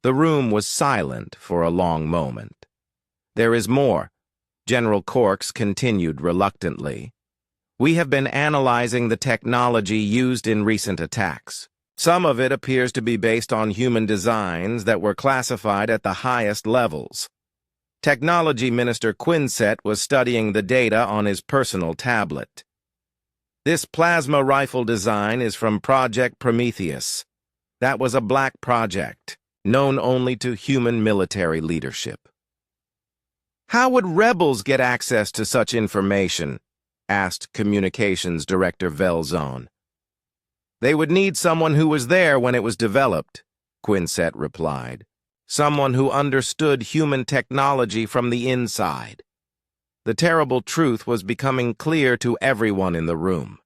The room was silent for a long moment. There is more, General Corks continued reluctantly. We have been analyzing the technology used in recent attacks. Some of it appears to be based on human designs that were classified at the highest levels. Technology Minister Quinset was studying the data on his personal tablet. This plasma rifle design is from Project Prometheus. That was a black project, known only to human military leadership. How would rebels get access to such information? Asked Communications Director Velzone. They would need someone who was there when it was developed, Quinset replied. Someone who understood human technology from the inside. The terrible truth was becoming clear to everyone in the room.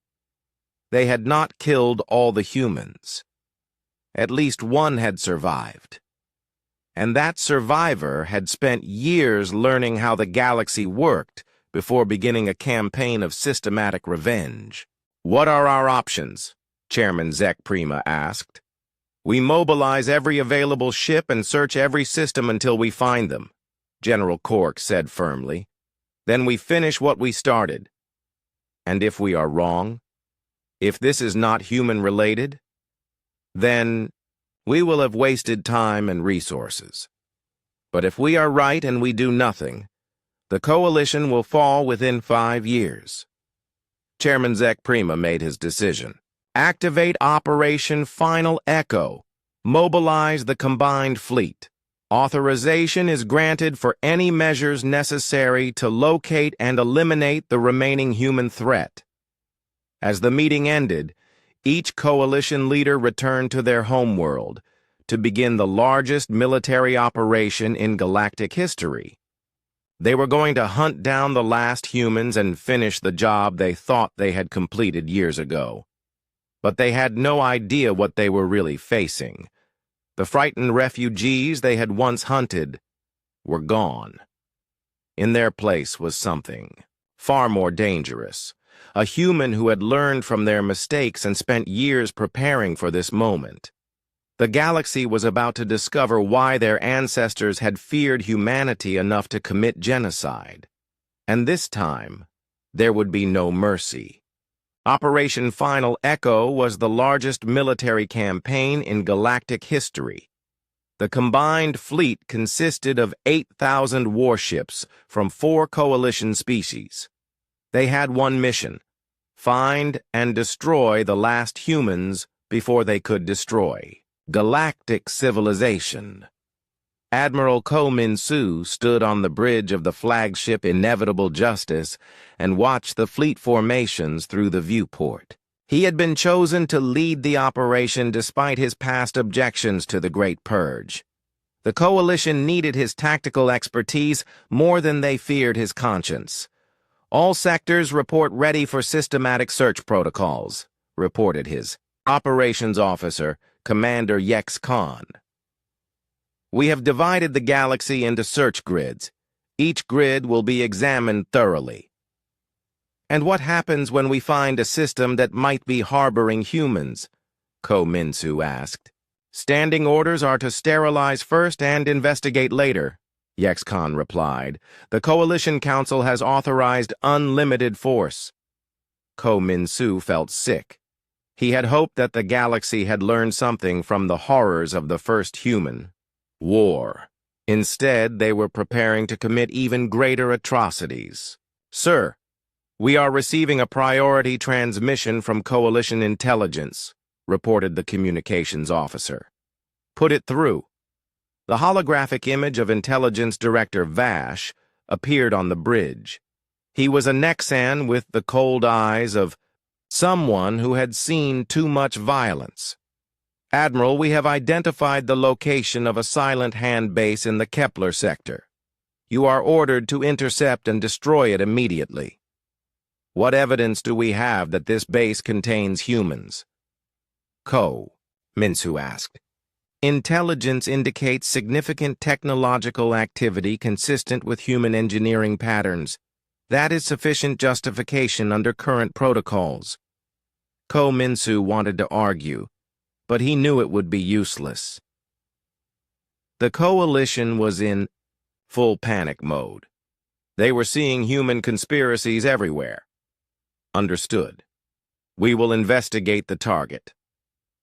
They had not killed all the humans. At least one had survived. And that survivor had spent years learning how the galaxy worked before beginning a campaign of systematic revenge. What are our options? Chairman Zek Prima asked. We mobilize every available ship and search every system until we find them, General Cork said firmly. Then we finish what we started. And if we are wrong, if this is not human-related, then we will have wasted time and resources. But if we are right and we do nothing, the coalition will fall within 5 years. Chairman Zek Prima made his decision. Activate Operation Final Echo. Mobilize the combined fleet. Authorization is granted for any measures necessary to locate and eliminate the remaining human threat. As the meeting ended, each coalition leader returned to their homeworld to begin the largest military operation in galactic history. They were going to hunt down the last humans and finish the job they thought they had completed years ago. But they had no idea what they were really facing. The frightened refugees they had once hunted were gone. In their place was something far more dangerous, a human who had learned from their mistakes and spent years preparing for this moment. The galaxy was about to discover why their ancestors had feared humanity enough to commit genocide. And this time, there would be no mercy. Operation Final Echo was the largest military campaign in galactic history. The combined fleet consisted of 8,000 warships from 4 coalition species. They had one mission: find and destroy the last humans before they could destroy galactic civilization. Admiral Ko Min-soo stood on the bridge of the flagship Inevitable Justice and watched the fleet formations through the viewport. He had been chosen to lead the operation despite his past objections to the Great Purge. The coalition needed his tactical expertise more than they feared his conscience. "All sectors report ready for systematic search protocols," reported his operations officer, Commander Yex Khan. "We have divided the galaxy into search grids. Each grid will be examined thoroughly." "And what happens when we find a system that might be harboring humans?" Ko Min-soo asked. "Standing orders are to sterilize first and investigate later," Yex Khan replied. "The Coalition Council has authorized unlimited force." Ko Min-soo felt sick. He had hoped that the galaxy had learned something from the horrors of the first human war. Instead, they were preparing to commit even greater atrocities. "Sir, we are receiving a priority transmission from Coalition Intelligence," reported the communications officer. "Put it through." The holographic image of Intelligence Director Vash appeared on the bridge. He was a Nexan with the cold eyes of someone who had seen too much violence. "Admiral, we have identified the location of a Silent Hand base in the Kepler sector. You are ordered to intercept and destroy it immediately." "What evidence do we have that this base contains humans?" Ko Min-soo asked. "Intelligence indicates significant technological activity consistent with human engineering patterns. That is sufficient justification under current protocols." Ko Min-soo wanted to argue, but he knew it would be useless. The coalition was in full panic mode. They were seeing human conspiracies everywhere. "Understood. We will investigate the target."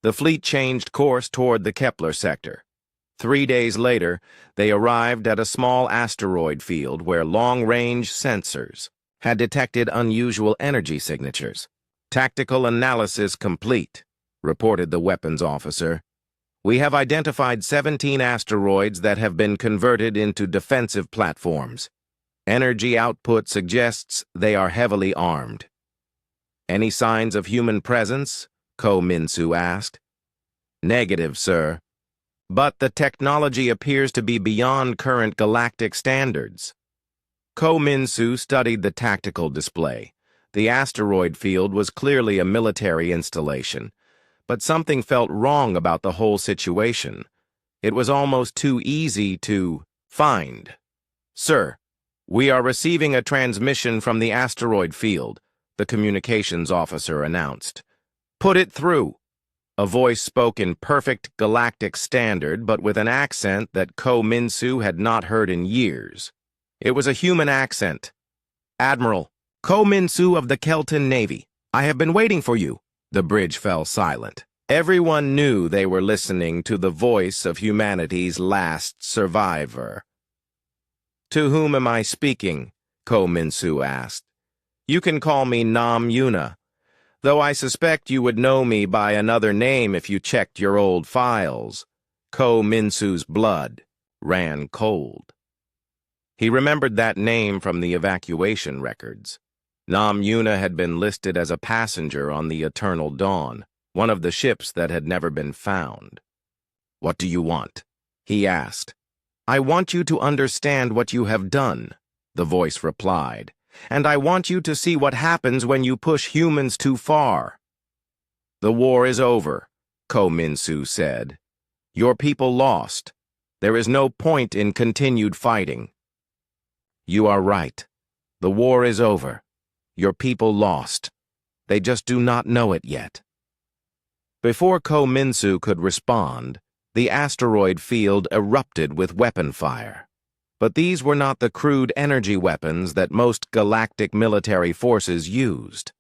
The fleet changed course toward the Kepler sector. 3 days later, they arrived at a small asteroid field where long-range sensors had detected unusual energy signatures. "Tactical analysis complete," reported the weapons officer. "We have identified 17 asteroids that have been converted into defensive platforms. Energy output suggests they are heavily armed." "Any signs of human presence?" Ko Min-soo asked. "Negative, sir. But the technology appears to be beyond current galactic standards." Ko Min-soo studied the tactical display. The asteroid field was clearly a military installation, but something felt wrong about the whole situation. It was almost too easy to find. "Sir, we are receiving a transmission from the asteroid field," the communications officer announced. "Put it through." A voice spoke in perfect galactic standard, but with an accent that Ko Min-soo had not heard in years. It was a human accent. "Admiral, Ko Min-soo of the Kelton Navy. I have been waiting for you." The bridge fell silent. Everyone knew they were listening to the voice of humanity's last survivor. "To whom am I speaking?" Ko Min-soo asked. "You can call me Nam Yuna, though I suspect you would know me by another name if you checked your old files." Ko Min-soo's blood ran cold. He remembered that name from the evacuation records. Nam Yuna had been listed as a passenger on the Eternal Dawn, one of the ships that had never been found. "What do you want?" he asked. "I want you to understand what you have done," the voice replied, "and I want you to see what happens when you push humans too far." "The war is over," Ko Min-soo said. "Your people lost. There is no point in continued fighting." "You are right. The war is over. Your people lost. They just do not know it yet." Before Ko Min-soo could respond, the asteroid field erupted with weapon fire. But these were not the crude energy weapons that most galactic military forces used.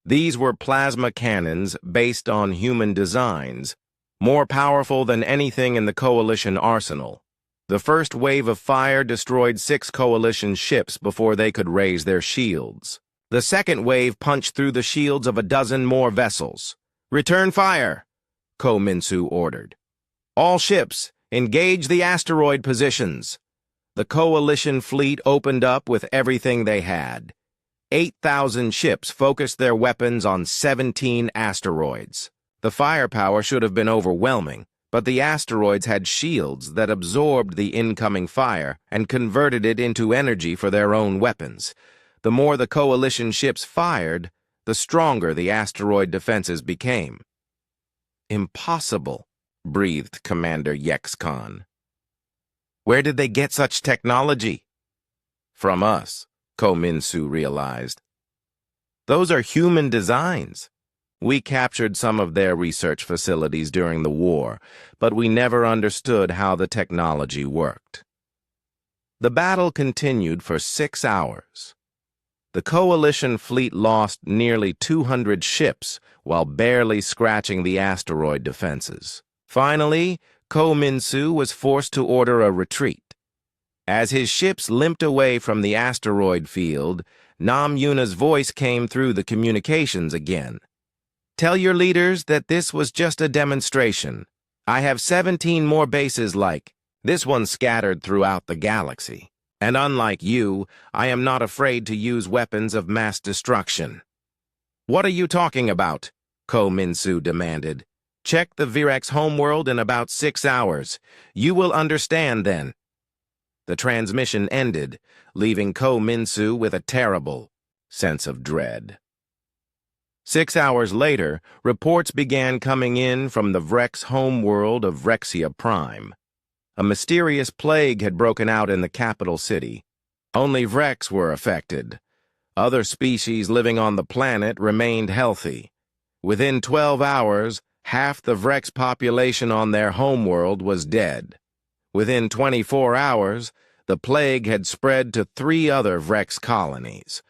These were plasma cannons based on human designs, more powerful than anything in the Coalition arsenal. The first wave of fire destroyed 6 Coalition ships before they could raise their shields. The second wave punched through the shields of a dozen more vessels. "Return fire," Kominsu ordered. "All ships, engage the asteroid positions." The Coalition fleet opened up with everything they had. 8,000 ships focused their weapons on 17 asteroids. The firepower should have been overwhelming, but the asteroids had shields that absorbed the incoming fire and converted it into energy for their own weapons. The more the Coalition ships fired, the stronger the asteroid defenses became. "Impossible," breathed Commander Yexcon. "Where did they get such technology?" "From us," Kominsu realized. "Those are human designs. We captured some of their research facilities during the war, but we never understood how the technology worked." The battle continued for 6 hours. The Coalition fleet lost nearly 200 ships while barely scratching the asteroid defenses. Finally, Kominsu was forced to order a retreat. As his ships limped away from the asteroid field, Nam Yuna's voice came through the communications again. "Tell your leaders that this was just a demonstration. I have 17 more bases like this one scattered throughout the galaxy. And unlike you, I am not afraid to use weapons of mass destruction." "What are you talking about?" Kominsu demanded. "Check the Virex homeworld in about 6 hours. You will understand then." The transmission ended, leaving Kominsu with a terrible sense of dread. 6 hours later, reports began coming in from the Vrex homeworld of Vrexia Prime. A mysterious plague had broken out in the capital city. Only Vrex were affected. Other species living on the planet remained healthy. Within 12 hours, half the Vrex population on their homeworld was dead. Within 24 hours, the plague had spread to 3 other Vrex colonies.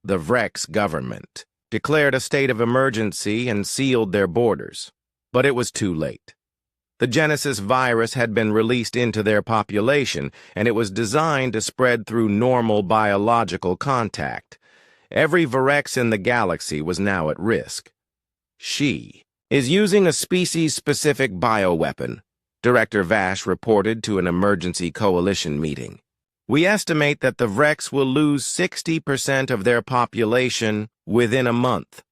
The Vrex government declared a state of emergency and sealed their borders. But it was too late. The Genesis virus had been released into their population, and it was designed to spread through normal biological contact. Every Virex in the galaxy was now at risk. "She is using a species-specific bioweapon," Director Vash reported to an emergency coalition meeting. "We estimate that the Vrex will lose 60% of their population within a month."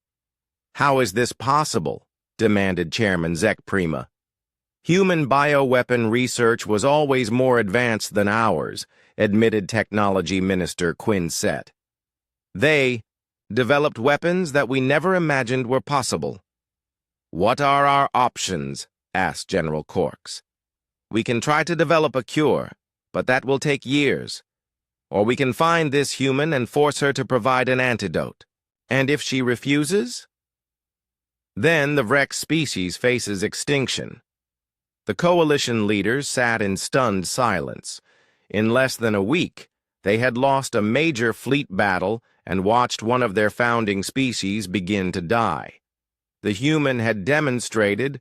"How is this possible?" demanded Chairman Zek Prima. "Human bioweapon research was always more advanced than ours," admitted Technology Minister Quinn Sett. "They developed weapons that we never imagined were possible." "What are our options?" asked General Corks. "We can try to develop a cure, but that will take years. Or we can find this human and force her to provide an antidote. And if she refuses? Then the Vrex species faces extinction." The coalition leaders sat in stunned silence. In less than a week, they had lost a major fleet battle and watched one of their founding species begin to die. The human had demonstrated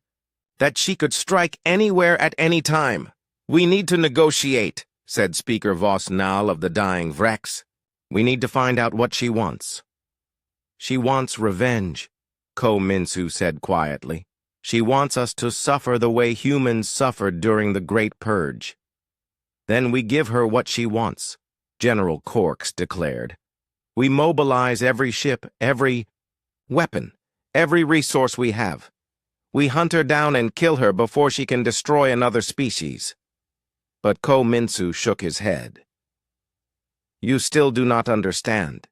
that she could strike anywhere at any time. "We need to negotiate," said Speaker Vosnal of the dying Vrex. "We need to find out what she wants." "She wants revenge," Kominsu said quietly. "She wants us to suffer the way humans suffered during the Great Purge." "Then we give her what she wants," General Corks declared. "We mobilize every ship, every weapon, every resource we have. We hunt her down and kill her before she can destroy another species." But Kominsu shook his head. "You still do not understand.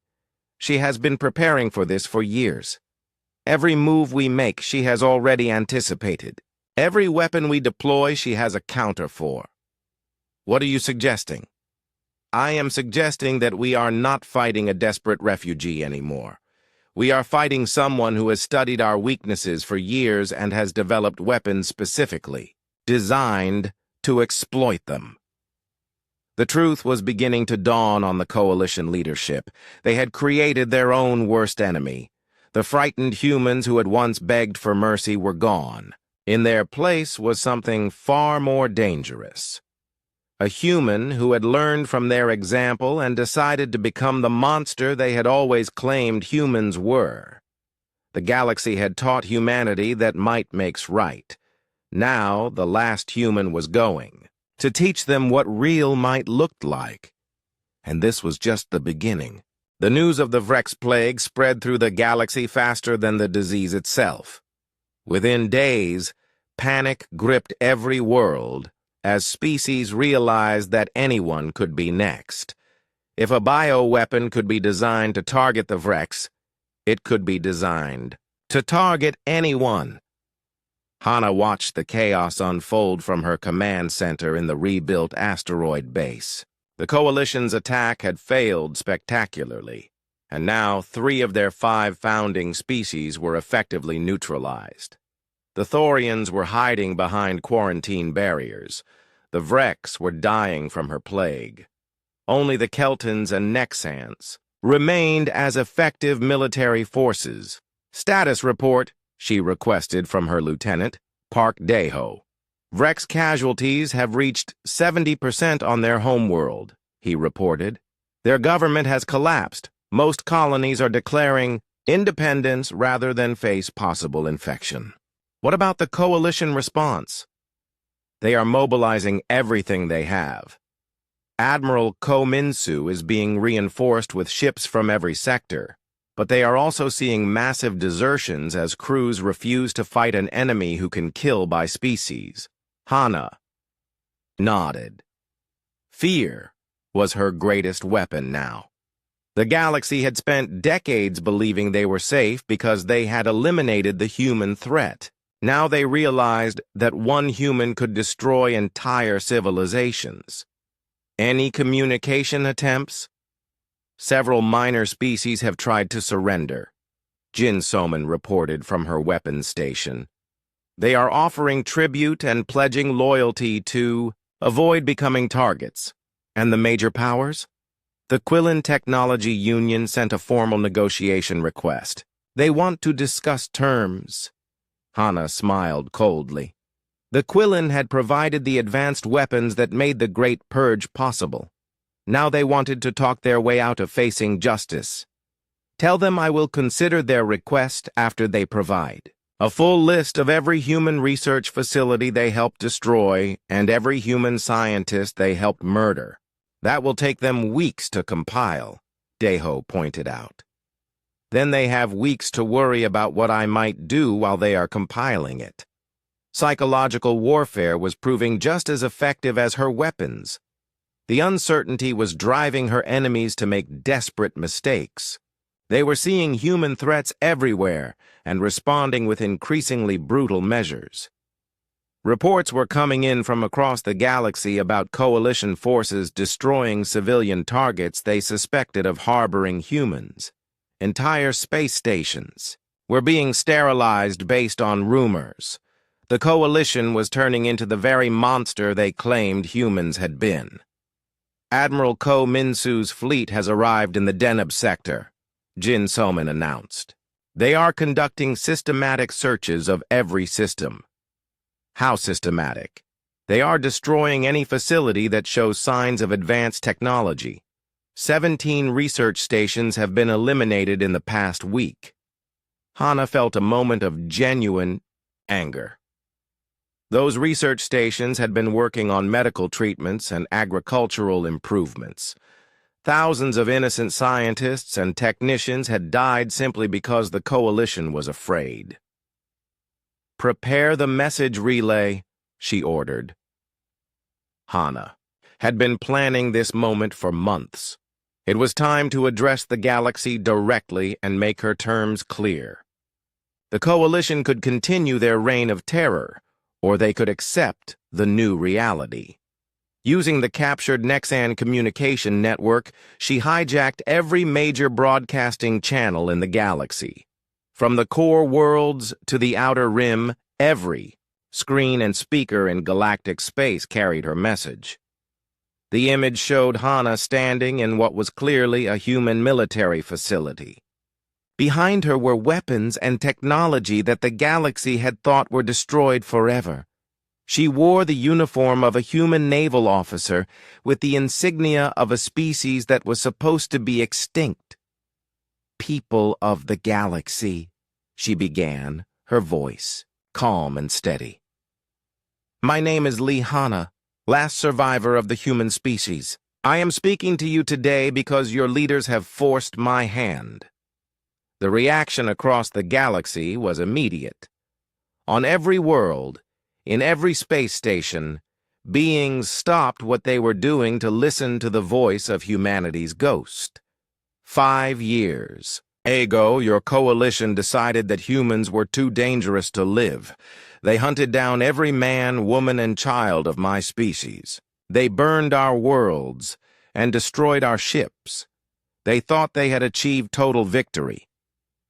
She has been preparing for this for years. Every move we make, she has already anticipated. Every weapon we deploy, she has a counter for." "What are you suggesting?" "I am suggesting that we are not fighting a desperate refugee anymore. We are fighting someone who has studied our weaknesses for years and has developed weapons specifically, designed to exploit them." The truth was beginning to dawn on the coalition leadership. They had created their own worst enemy. The frightened humans who had once begged for mercy were gone. In their place was something far more dangerous. A human who had learned from their example and decided to become the monster they had always claimed humans were. The galaxy had taught humanity that might makes right. Now the last human was going, to teach them what real might looked like. And this was just the beginning. The news of the Vrex plague spread through the galaxy faster than the disease itself. Within days, panic gripped every world as species realized that anyone could be next. If a bioweapon could be designed to target the Vrex, it could be designed to target anyone. Hana watched the chaos unfold from her command center in the rebuilt asteroid base. The Coalition's attack had failed spectacularly, and now 3 of their 5 founding species were effectively neutralized. The Thorians were hiding behind quarantine barriers. The Vrex were dying from her plague. Only the Keltons and Nexans remained as effective military forces. "Status report," she requested from her lieutenant, Park Daeho. "Vrex casualties have reached 70% on their homeworld," he reported. "Their government has collapsed. Most colonies are declaring independence rather than face possible infection." What about the Coalition response? They are mobilizing everything they have. Admiral Ko Minsu is being reinforced with ships from every sector, but they are also seeing massive desertions as crews refuse to fight an enemy who can kill by species. Hana nodded. Fear was her greatest weapon now. The galaxy had spent decades believing they were safe because they had eliminated the human threat. Now they realized that one human could destroy entire civilizations. Any communication attempts? Several minor species have tried to surrender, Jin Soman reported from her weapons station. They are offering tribute and pledging loyalty to avoid becoming targets. And the major powers? The Quillen Technology Union sent a formal negotiation request. They want to discuss terms. Hana smiled coldly. The Quillen had provided the advanced weapons that made the Great Purge possible. Now they wanted to talk their way out of facing justice. Tell them I will consider their request after they provide a full list of every human research facility they helped destroy and every human scientist they helped murder. That will take them weeks to compile, Daeho pointed out. Then they have weeks to worry about what I might do while they are compiling it. Psychological warfare was proving just as effective as her weapons. The uncertainty was driving her enemies to make desperate mistakes. They were seeing human threats everywhere and responding with increasingly brutal measures. Reports were coming in from across the galaxy about Coalition forces destroying civilian targets they suspected of harboring humans. Entire space stations were being sterilized based on rumors. The Coalition was turning into the very monster they claimed humans had been. Admiral Ko Minsu's fleet has arrived in the Deneb sector, Jin Soman announced. They are conducting systematic searches of every system. How systematic? They are destroying any facility that shows signs of advanced technology. 17 research stations have been eliminated in the past week. Hana felt a moment of genuine anger. Those research stations had been working on medical treatments and agricultural improvements. Thousands of innocent scientists and technicians had died simply because the Coalition was afraid. "Prepare the message relay," she ordered. Hana had been planning this moment for months. It was time to address the galaxy directly and make her terms clear. The Coalition could continue their reign of terror, or they could accept the new reality. Using the captured Nexan communication network, she hijacked every major broadcasting channel in the galaxy. From the core worlds to the outer rim, every screen and speaker in galactic space carried her message. The image showed Hana standing in what was clearly a human military facility. Behind her were weapons and technology that the galaxy had thought were destroyed forever. She wore the uniform of a human naval officer with the insignia of a species that was supposed to be extinct. "People of the galaxy," she began, her voice calm and steady. "My name is Lee Hanna, last survivor of the human species. I am speaking to you today because your leaders have forced my hand." The reaction across the galaxy was immediate. On every world, in every space station, beings stopped what they were doing to listen to the voice of humanity's ghost. 5 years ago, your coalition decided that humans were too dangerous to live. They hunted down every man, woman, and child of my species. They burned our worlds and destroyed our ships. They thought they had achieved total victory.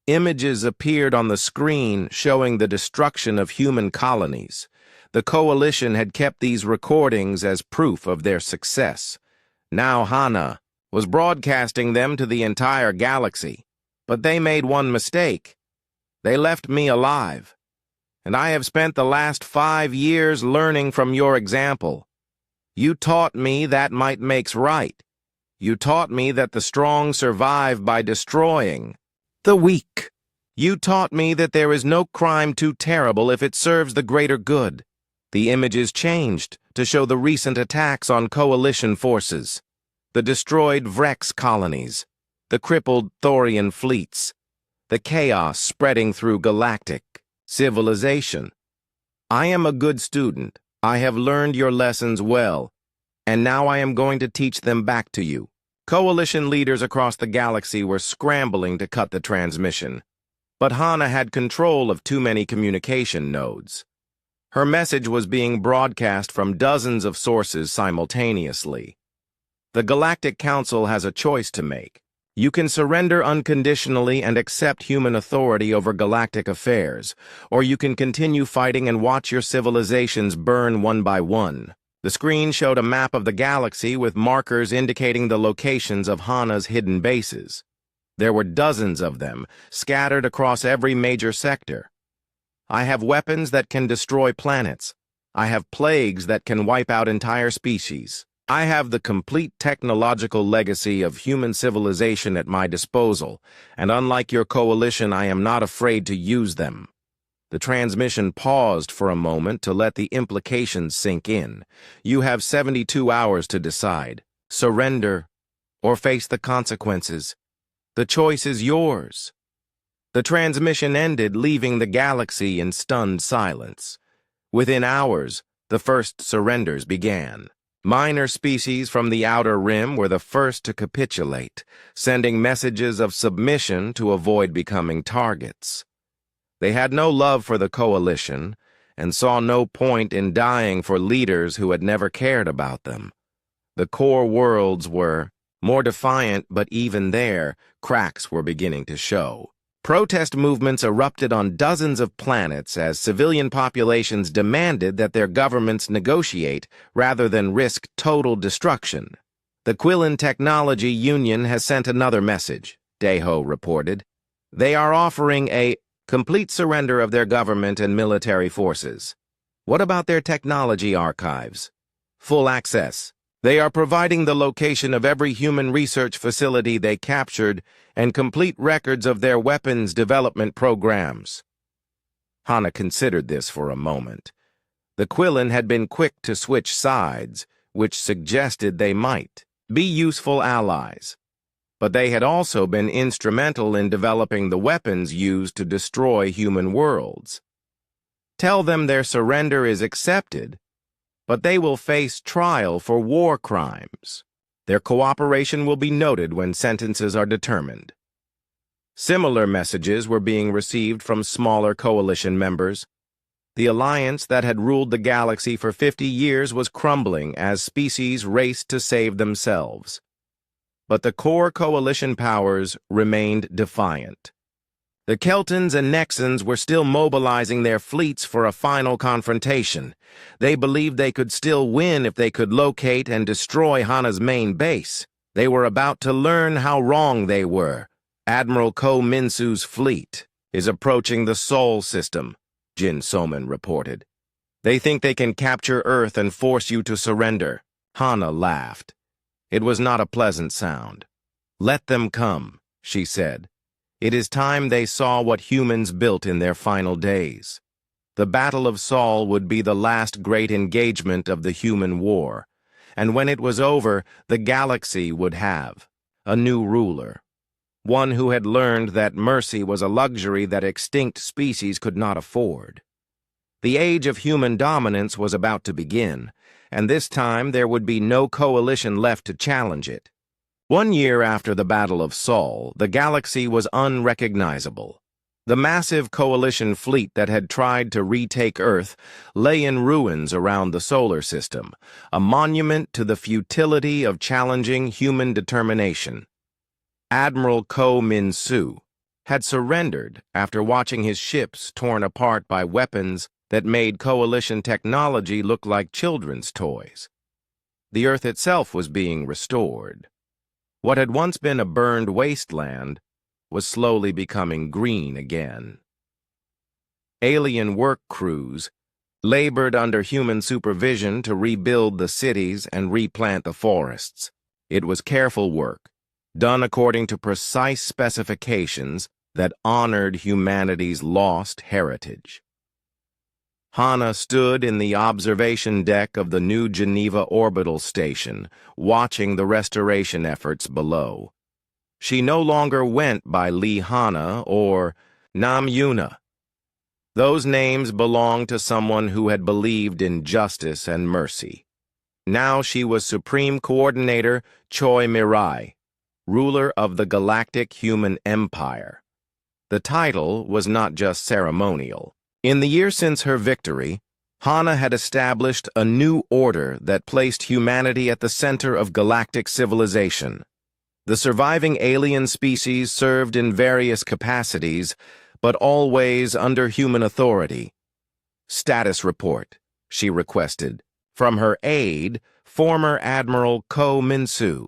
Images appeared on the screen showing the destruction of human colonies. The coalition had kept these recordings as proof of their success. Now Hanna was broadcasting them to the entire galaxy. But they made one mistake. They left me alive. And I have spent the last 5 years learning from your example. You taught me that might makes right. You taught me that the strong survive by destroying the weak. You taught me that there is no crime too terrible if it serves the greater good. The images changed to show the recent attacks on coalition forces, the destroyed Vrex colonies, the crippled Thorian fleets, the chaos spreading through galactic civilization. I am a good student. I have learned your lessons well, and now I am going to teach them back to you. Coalition leaders across the galaxy were scrambling to cut the transmission, but Hanna had control of too many communication nodes. Her message was being broadcast from dozens of sources simultaneously. The Galactic Council has a choice to make. You can surrender unconditionally and accept human authority over galactic affairs, or you can continue fighting and watch your civilizations burn one by one. The screen showed a map of the galaxy with markers indicating the locations of Hanna's hidden bases. There were dozens of them, scattered across every major sector. I have weapons that can destroy planets. I have plagues that can wipe out entire species. I have the complete technological legacy of human civilization at my disposal, and unlike your coalition, I am not afraid to use them. The transmission paused for a moment to let the implications sink in. You have 72 hours to decide. Surrender or face the consequences. The choice is yours. The transmission ended, leaving the galaxy in stunned silence. Within hours, the first surrenders began. Minor species from the outer rim were the first to capitulate, sending messages of submission to avoid becoming targets. They had no love for the coalition and saw no point in dying for leaders who had never cared about them. The core worlds were more defiant, but even there, cracks were beginning to show. Protest movements erupted on dozens of planets as civilian populations demanded that their governments negotiate rather than risk total destruction. The Quillen Technology Union has sent another message, Deho reported. They are offering a complete surrender of their government and military forces. What about their technology archives? Full access. They are providing the location of every human research facility they captured and complete records of their weapons development programs. Hanna considered this for a moment. The Quillen had been quick to switch sides, which suggested they might be useful allies. But they had also been instrumental in developing the weapons used to destroy human worlds. Tell them their surrender is accepted, but they will face trial for war crimes. Their cooperation will be noted when sentences are determined. Similar messages were being received from smaller coalition members. The alliance that had ruled the galaxy for 50 years was crumbling as species raced to save themselves. But the core coalition powers remained defiant. The Keltons and Nexans were still mobilizing their fleets for a final confrontation. They believed they could still win if they could locate and destroy Hanna's main base. They were about to learn how wrong they were, Admiral Ko Minsu's fleet is approaching the Sol system, Jin Soman reported. They think they can capture Earth and force you to surrender. Hana laughed. It was not a pleasant sound. Let them come, she said. It is time they saw what humans built in their final days. The Battle of Sol would be the last great engagement of the human war, and when it was over, the galaxy would have a new ruler. One who had learned that mercy was a luxury that extinct species could not afford. The age of human dominance was about to begin, and this time there would be no coalition left to challenge it. 1 year after the Battle of Sol, the galaxy was unrecognizable. The massive coalition fleet that had tried to retake Earth lay in ruins around the solar system, a monument to the futility of challenging human determination. Admiral Ko Minsu had surrendered after watching his ships torn apart by weapons that made coalition technology look like children's toys. The Earth itself was being restored. What had once been a burned wasteland was slowly becoming green again. Alien work crews labored under human supervision to rebuild the cities and replant the forests. It was careful work, done according to precise specifications that honored humanity's lost heritage. Hana stood in the observation deck of the New Geneva Orbital Station, watching the restoration efforts below. She no longer went by Lee Hana or Nam Yuna. Those names belonged to someone who had believed in justice and mercy. Now she was Supreme Coordinator Choi Mirai, ruler of the Galactic Human Empire. The title was not just ceremonial. In the year since her victory, Hana had established a new order that placed humanity at the center of galactic civilization. The surviving alien species served in various capacities, but always under human authority. Status report, she requested, from her aide, former Admiral Ko Minsu.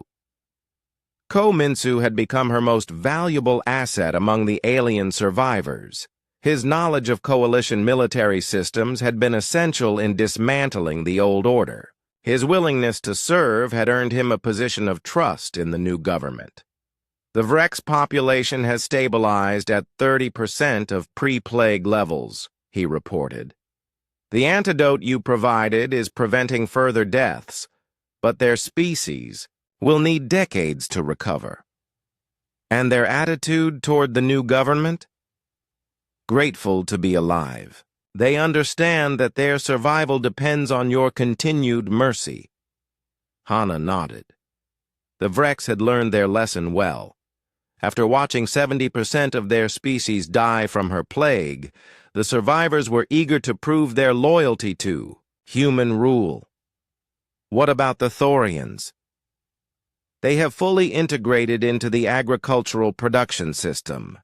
Ko Minsu had become her most valuable asset among the alien survivors. His knowledge of coalition military systems had been essential in dismantling the old order. His willingness to serve had earned him a position of trust in the new government. The Vrex population has stabilized at 30% of pre-plague levels, he reported. The antidote you provided is preventing further deaths, but their species will need decades to recover. And their attitude toward the new government? Grateful to be alive. They understand that their survival depends on your continued mercy. Hana nodded. The Vrex had learned their lesson well. After watching 70% of their species die from her plague, the survivors were eager to prove their loyalty to human rule. What about the Thorians? They have fully integrated into the agricultural production system.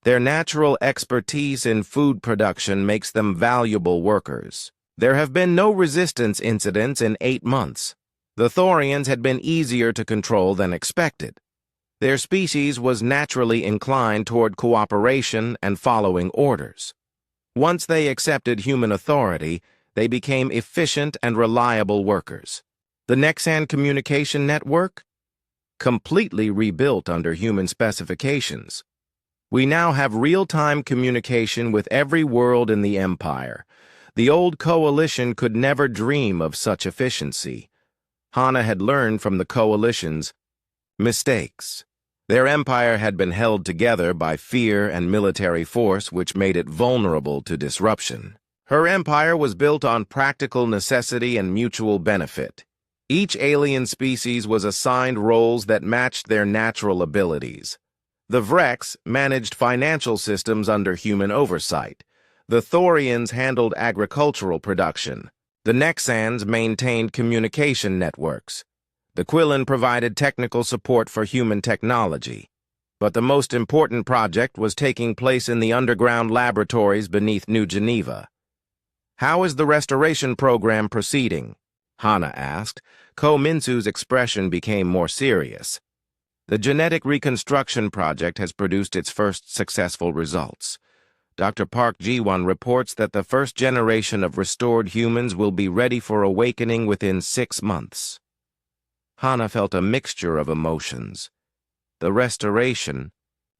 Their natural expertise in food production makes them valuable workers. There have been no resistance incidents in 8 months. The Thorians had been easier to control than expected. Their species was naturally inclined toward cooperation and following orders. Once they accepted human authority, they became efficient and reliable workers. The Nexan communication network? Completely rebuilt under human specifications. We now have real-time communication with every world in the Empire. The old coalition could never dream of such efficiency. Hana had learned from the coalition's mistakes. Their empire had been held together by fear and military force, which made it vulnerable to disruption. Her empire was built on practical necessity and mutual benefit. Each alien species was assigned roles that matched their natural abilities. The Vrex managed financial systems under human oversight. The Thorians handled agricultural production. The Nexans maintained communication networks. The Quillen provided technical support for human technology. But the most important project was taking place in the underground laboratories beneath New Geneva. How is the restoration program proceeding? Hana asked. Ko Minsu's expression became more serious. The genetic reconstruction project has produced its first successful results. Dr. Park Ji-won reports that the first generation of restored humans will be ready for awakening within 6 months. Hana felt a mixture of emotions. The restoration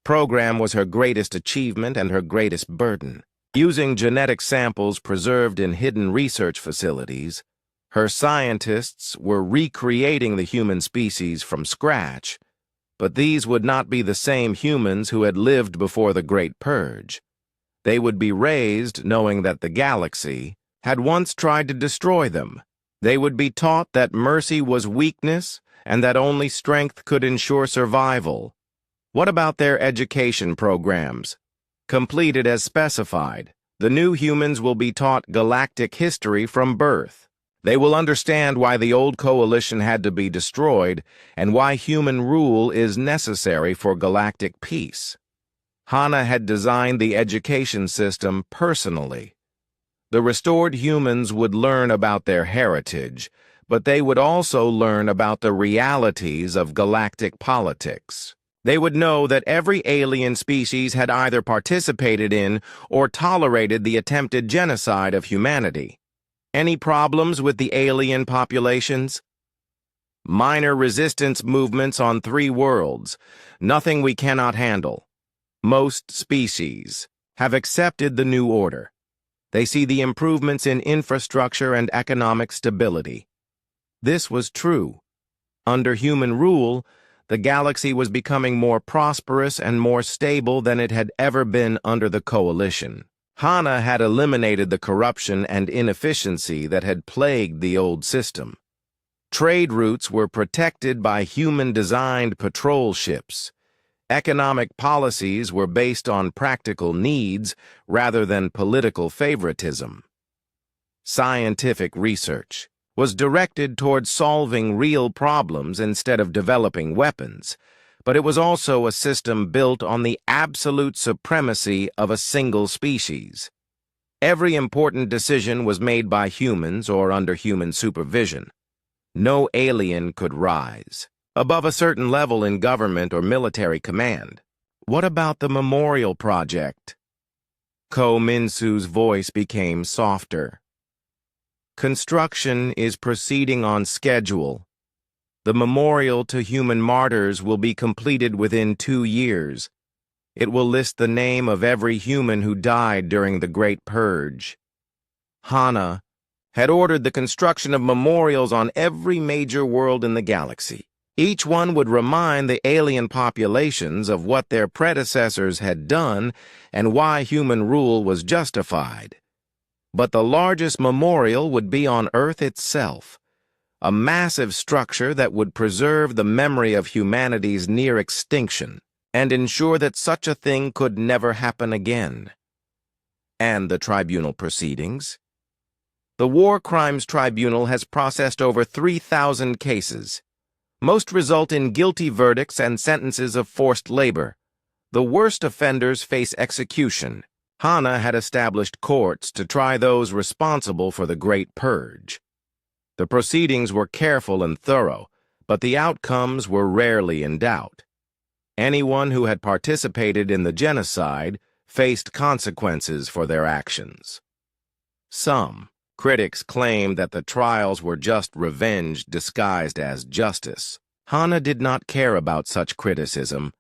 program was her greatest achievement and her greatest burden. Using genetic samples preserved in hidden research facilities, her scientists were recreating the human species from scratch, but these would not be the same humans who had lived before the Great Purge. They would be raised knowing that the galaxy had once tried to destroy them. They would be taught that mercy was weakness and that only strength could ensure survival. What about their education programs? Completed as specified, the new humans will be taught galactic history from birth. They will understand why the old coalition had to be destroyed and why human rule is necessary for galactic peace. Hana had designed the education system personally. The restored humans would learn about their heritage, but they would also learn about the realities of galactic politics. They would know that every alien species had either participated in or tolerated the attempted genocide of humanity. Any problems with the alien populations? Minor resistance movements on 3 worlds. Nothing we cannot handle. Most species have accepted the new order. They see the improvements in infrastructure and economic stability. This was true. Under human rule, the galaxy was becoming more prosperous and more stable than it had ever been under the coalition. Hana had eliminated the corruption and inefficiency that had plagued the old system. Trade routes were protected by human-designed patrol ships. Economic policies were based on practical needs rather than political favoritism. Scientific research was directed toward solving real problems instead of developing weapons, but it was also a system built on the absolute supremacy of a single species. Every important decision was made by humans or under human supervision. No alien could rise above a certain level in government or military command. What about the memorial project? Ko Min-soo's voice became softer. Construction is proceeding on schedule. The memorial to human martyrs will be completed within 2 years. It will list the name of every human who died during the Great Purge. Hana had ordered the construction of memorials on every major world in the galaxy. Each one would remind the alien populations of what their predecessors had done and why human rule was justified. But the largest memorial would be on Earth itself, a massive structure that would preserve the memory of humanity's near extinction and ensure that such a thing could never happen again. And the tribunal proceedings? The War Crimes Tribunal has processed over 3,000 cases. Most result in guilty verdicts and sentences of forced labor. The worst offenders face execution. Hana had established courts to try those responsible for the Great Purge. The proceedings were careful and thorough, but the outcomes were rarely in doubt. Anyone who had participated in the genocide faced consequences for their actions. Some critics claimed that the trials were just revenge disguised as justice. Hana did not care about such criticism.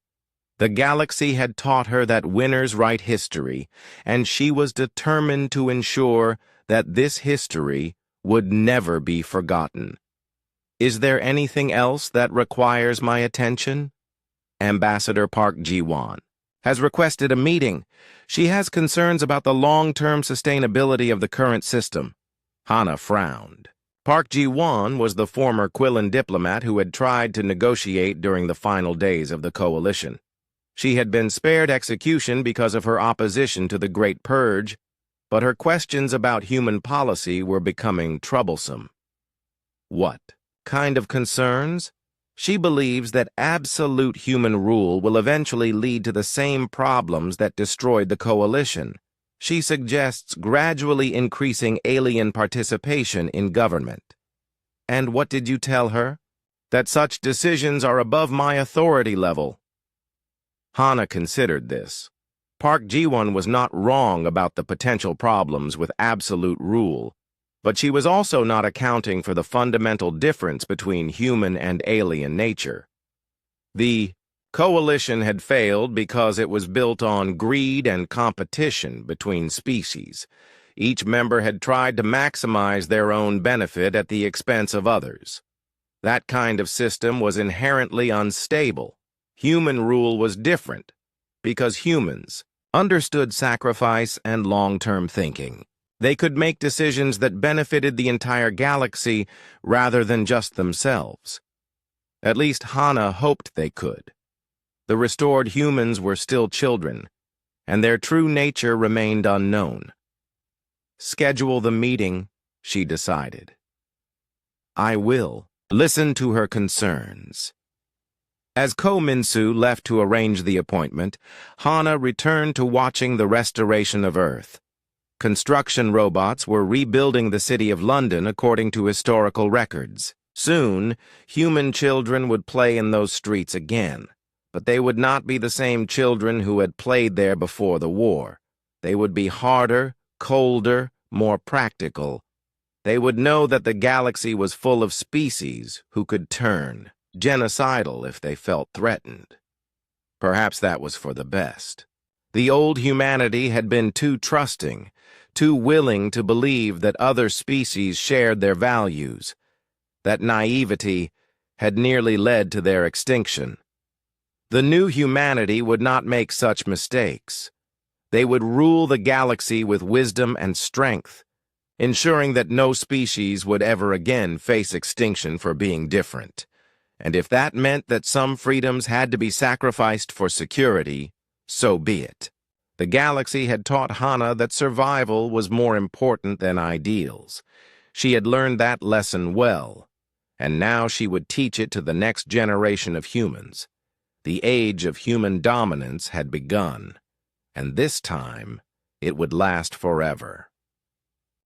The galaxy had taught her that winners write history, and she was determined to ensure that this history would never be forgotten. Is there anything else that requires my attention? Ambassador Park Ji-won has requested a meeting. She has concerns about the long-term sustainability of the current system. Hana frowned. Park Ji-won was the former Quillen diplomat who had tried to negotiate during the final days of the coalition. She had been spared execution because of her opposition to the Great Purge, but her questions about human policy were becoming troublesome. What kind of concerns? She believes that absolute human rule will eventually lead to the same problems that destroyed the coalition. She suggests gradually increasing alien participation in government. And what did you tell her? that such decisions are above my authority level. Hana considered this. Park Ji-won was not wrong about the potential problems with absolute rule, but she was also not accounting for the fundamental difference between human and alien nature. The coalition had failed because it was built on greed and competition between species. Each member had tried to maximize their own benefit at the expense of others. That kind of system was inherently unstable. Human rule was different because humans understood sacrifice and long-term thinking. They could make decisions that benefited the entire galaxy rather than just themselves. At least Hana hoped they could. The restored humans were still children, and their true nature remained unknown. Schedule the meeting, she decided. I will listen to her concerns. As Ko Min-soo left to arrange the appointment, Hana returned to watching the restoration of Earth. Construction robots were rebuilding the city of London according to historical records. Soon, human children would play in those streets again, but they would not be the same children who had played there before the war. They would be harder, colder, more practical. They would know that the galaxy was full of species who could turn genocidal if they felt threatened. Perhaps that was for the best. The old humanity had been too trusting, too willing to believe that other species shared their values. That naivety had nearly led to their extinction. The new humanity would not make such mistakes. They would rule the galaxy with wisdom and strength, ensuring that no species would ever again face extinction for being different. And if that meant that some freedoms had to be sacrificed for security, so be it. The galaxy had taught Hana that survival was more important than ideals. She had learned that lesson well, and now she would teach it to the next generation of humans. The age of human dominance had begun, and this time it would last forever.